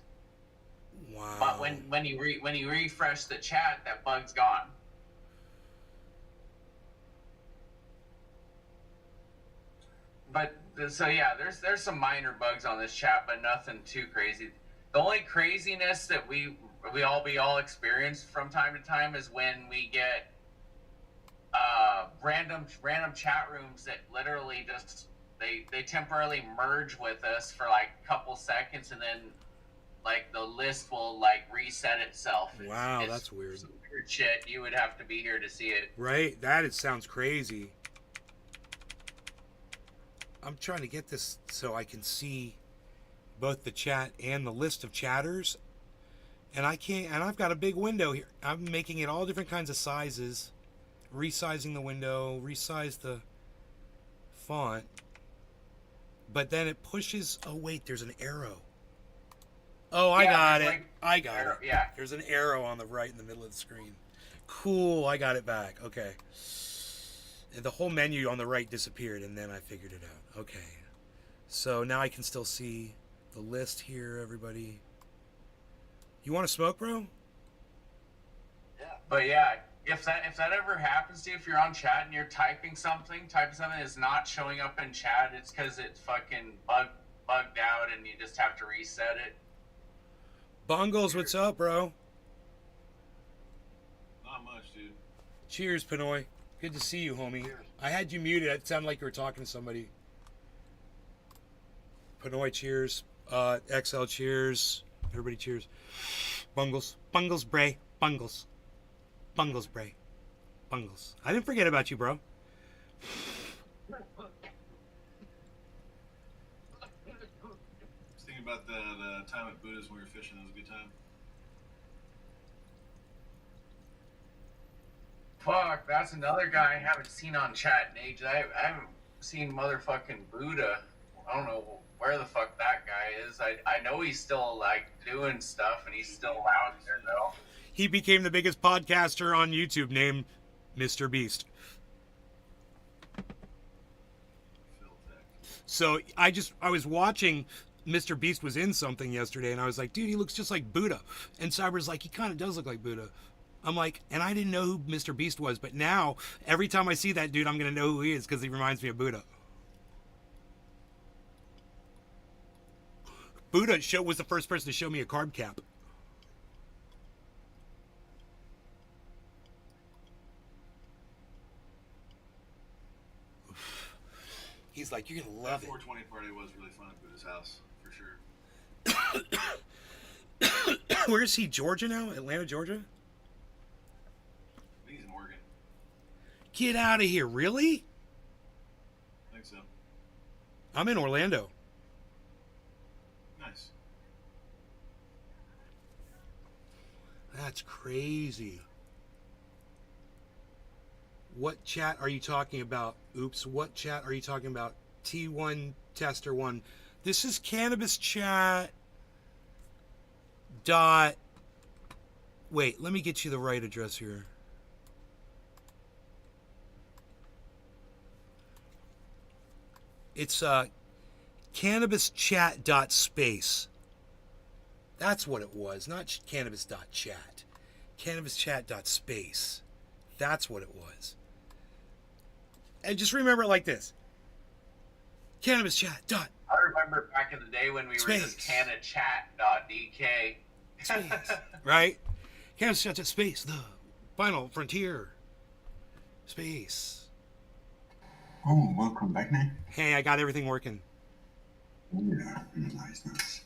Wow. But when you refresh the chat, that bug's gone. But so yeah, there's some minor bugs on this chat, but nothing too crazy. The only craziness that we all experience from time to time is when we get random chat rooms that literally just they temporarily merge with us for like a couple seconds, and then like the list will like reset itself. Wow, that's weird. Some weird shit. You would have to be here to see it. Right? Sounds crazy. I'm trying to get this so I can see both the chat and the list of chatters. And I can't, and I've got a big window here. I'm making it all different kinds of sizes. Resizing the window, resize the font. But then it pushes, oh wait, there's an arrow. Oh, I got it. I got it. Yeah. There's an arrow on the right in the middle of the screen. Cool, I got it back. Okay. The whole menu on the right disappeared, and then I figured it out. Okay. So now I can still see the list here, everybody. You want to smoke, bro? But yeah, if that ever happens to you, if you're on chat and you're typing something is not showing up in chat, it's because it's fucking bugged out, and you just have to reset it. Bongles, what's up, bro? Not much, dude. Cheers, Pinoy. Good to see you, homie. I had you muted. It sounded like you were talking to somebody. Pinoy, cheers. XL, cheers. Everybody, cheers. Bungles. Bungles, Bray. Bungles. Bungles, Bray. Bungles. I didn't forget about you, bro. Just thinking about the time at Buddha's when we were fishing. That was a good time. Fuck, that's another guy I haven't seen on chat in ages. I haven't seen motherfucking Buddha. I don't know where the fuck that guy is. I know he's still like doing stuff, and he's still out there though. He became the biggest podcaster on YouTube, named Mr. Beast. So I was watching Mr. Beast was in something yesterday, and I was like, dude, he looks just like Buddha. And Cyber's like, he kind of does look like Buddha. I'm like, and I didn't know who Mr. Beast was, but now every time I see that dude, I'm gonna know who he is because he reminds me of Buddha. Buddha was the first person to show me a carb cap. He's like, you're gonna That love it. 420 party was really fun at his house, for sure. Where is he? Georgia now? Atlanta, Georgia? I think he's in Oregon. Get out of here! Really? I think so. I'm in Orlando. Nice. That's crazy. What chat are you talking about? Oops, what chat are you talking about? T1 Tester 1. This is Cannabis Chat. Dot. Wait, let me get you the right address here. It's cannabischat.space. That's what it was, not cannabis.chat. Cannabischat.space. That's what it was. And just remember it like this. Cannabis chat. Dot. I remember back in the day when we were just canachat.dk. Space. Right? Cannabis chat. Space. The final frontier. Space. Oh, welcome back, Nick. Hey, I got everything working. Oh, yeah. Nice.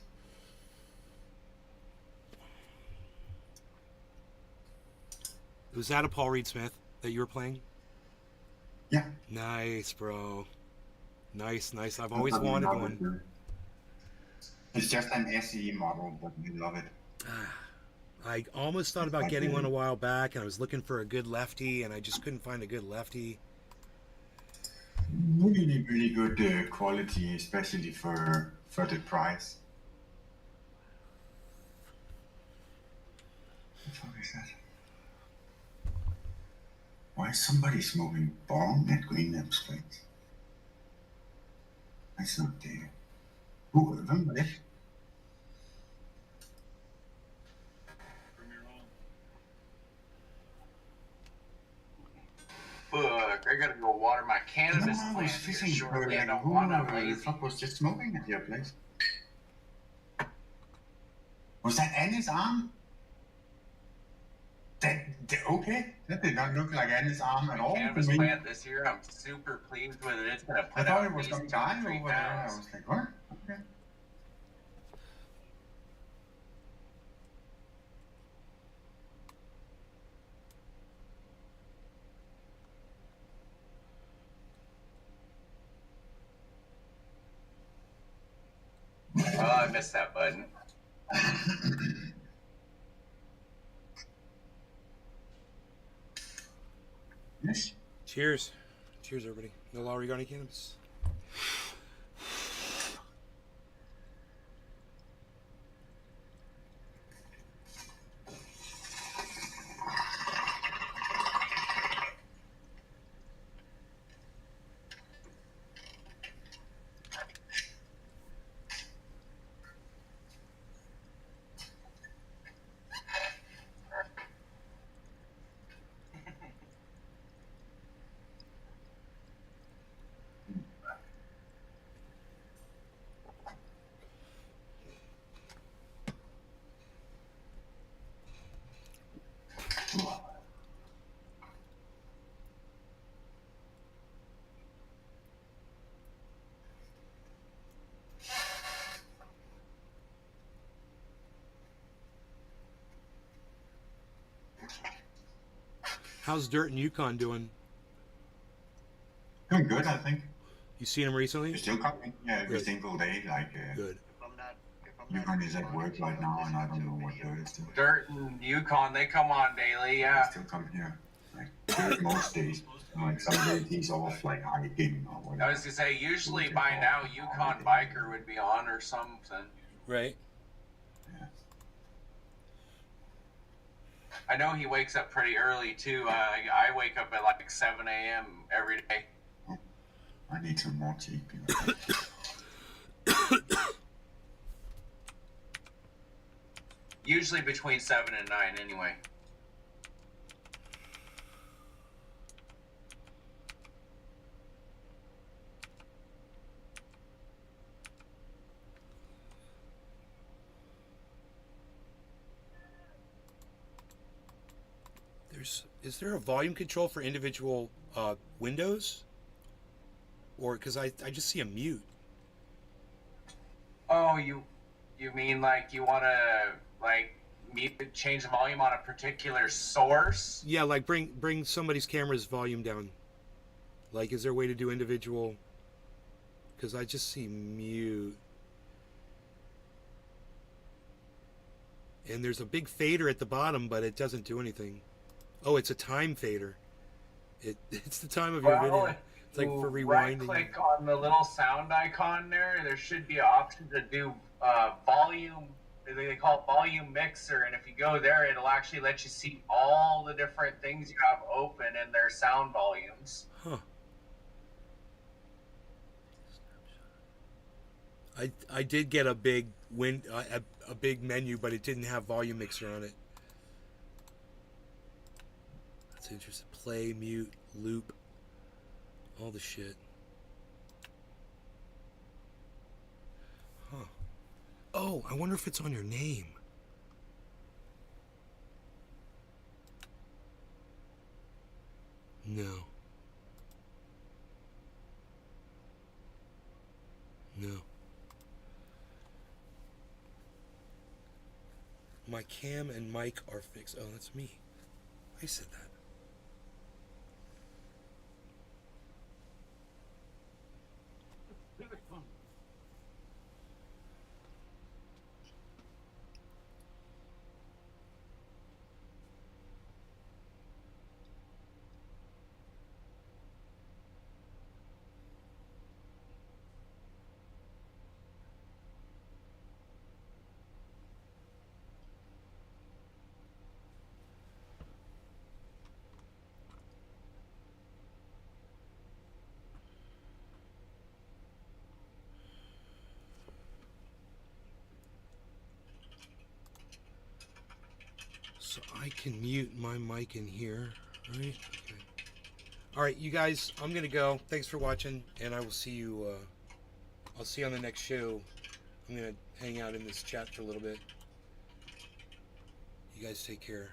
Was that a Paul Reed Smith that you were playing? Yeah. Nice, bro. Nice. I've always wanted one. It's just an SE model, but we love it. I almost thought about getting one a while back, and I was looking for a good lefty, and I just couldn't find a good lefty. Really good quality, especially for the price. What the fuck is that? Why is somebody smoking bomb at Green Labs place? That's not there. Who? Remember that? Fuck, I gotta go water my cannabis I was plant here fishing for shortly. I like, don't who want to the lazy. fuck was just smoking at your place? Was that Annie's arm? Okay, that did not look like Annie's arm at all to Cannabis me. plant this year, I'm super pleased with it. It's gonna I put thought out it was at going least to die 2 to 3 over there. I pounds. was like, what? Okay. Oh, I missed that button. Yes. Cheers. Cheers, everybody. No law regarding cannabis. How's Dirt and Yukon doing? Doing good, I think. You seen him recently? You're still coming every Good. single day. Like, Good. Yukon is at work right now, and I don't know what Dirt is doing. Dirt and Yukon, they come on daily, yeah. He's still coming here. Like, Dirt most days. Like, some days he's off, like, hiking or whatever. I was gonna say, usually by now, Yukon Biker would be on or something. Right. Yeah. I know he wakes up pretty early too. I wake up at like 7 a.m. every day. I need some more tea. Usually between 7 and 9 anyway. Is there a volume control for individual windows? Or because I just see a mute. Oh, you mean like you want to like change the volume on a particular source? Yeah, like bring somebody's camera's volume down. Like, is there a way to do individual? Because I just see mute. And there's a big fader at the bottom, but it doesn't do anything. Oh, it's a time fader. It's the time of your video. It's like for rewinding. Right-click on the little sound icon there. There should be an option to do volume. They call it volume mixer, and if you go there, it'll actually let you see all the different things you have open in their sound volumes. Huh. I did get a big a big menu, but it didn't have volume mixer on it. That's interesting. Play, mute, loop, all the shit. Huh. Oh, I wonder if it's on your name. No. No. My cam and mic are fixed. Oh, that's me. I said that. So I can mute my mic in here, right? Okay. All right, you guys, I'm gonna go. Thanks for watching, and I will see you. I'll see you on the next show. I'm gonna hang out in this chat for a little bit. You guys take care.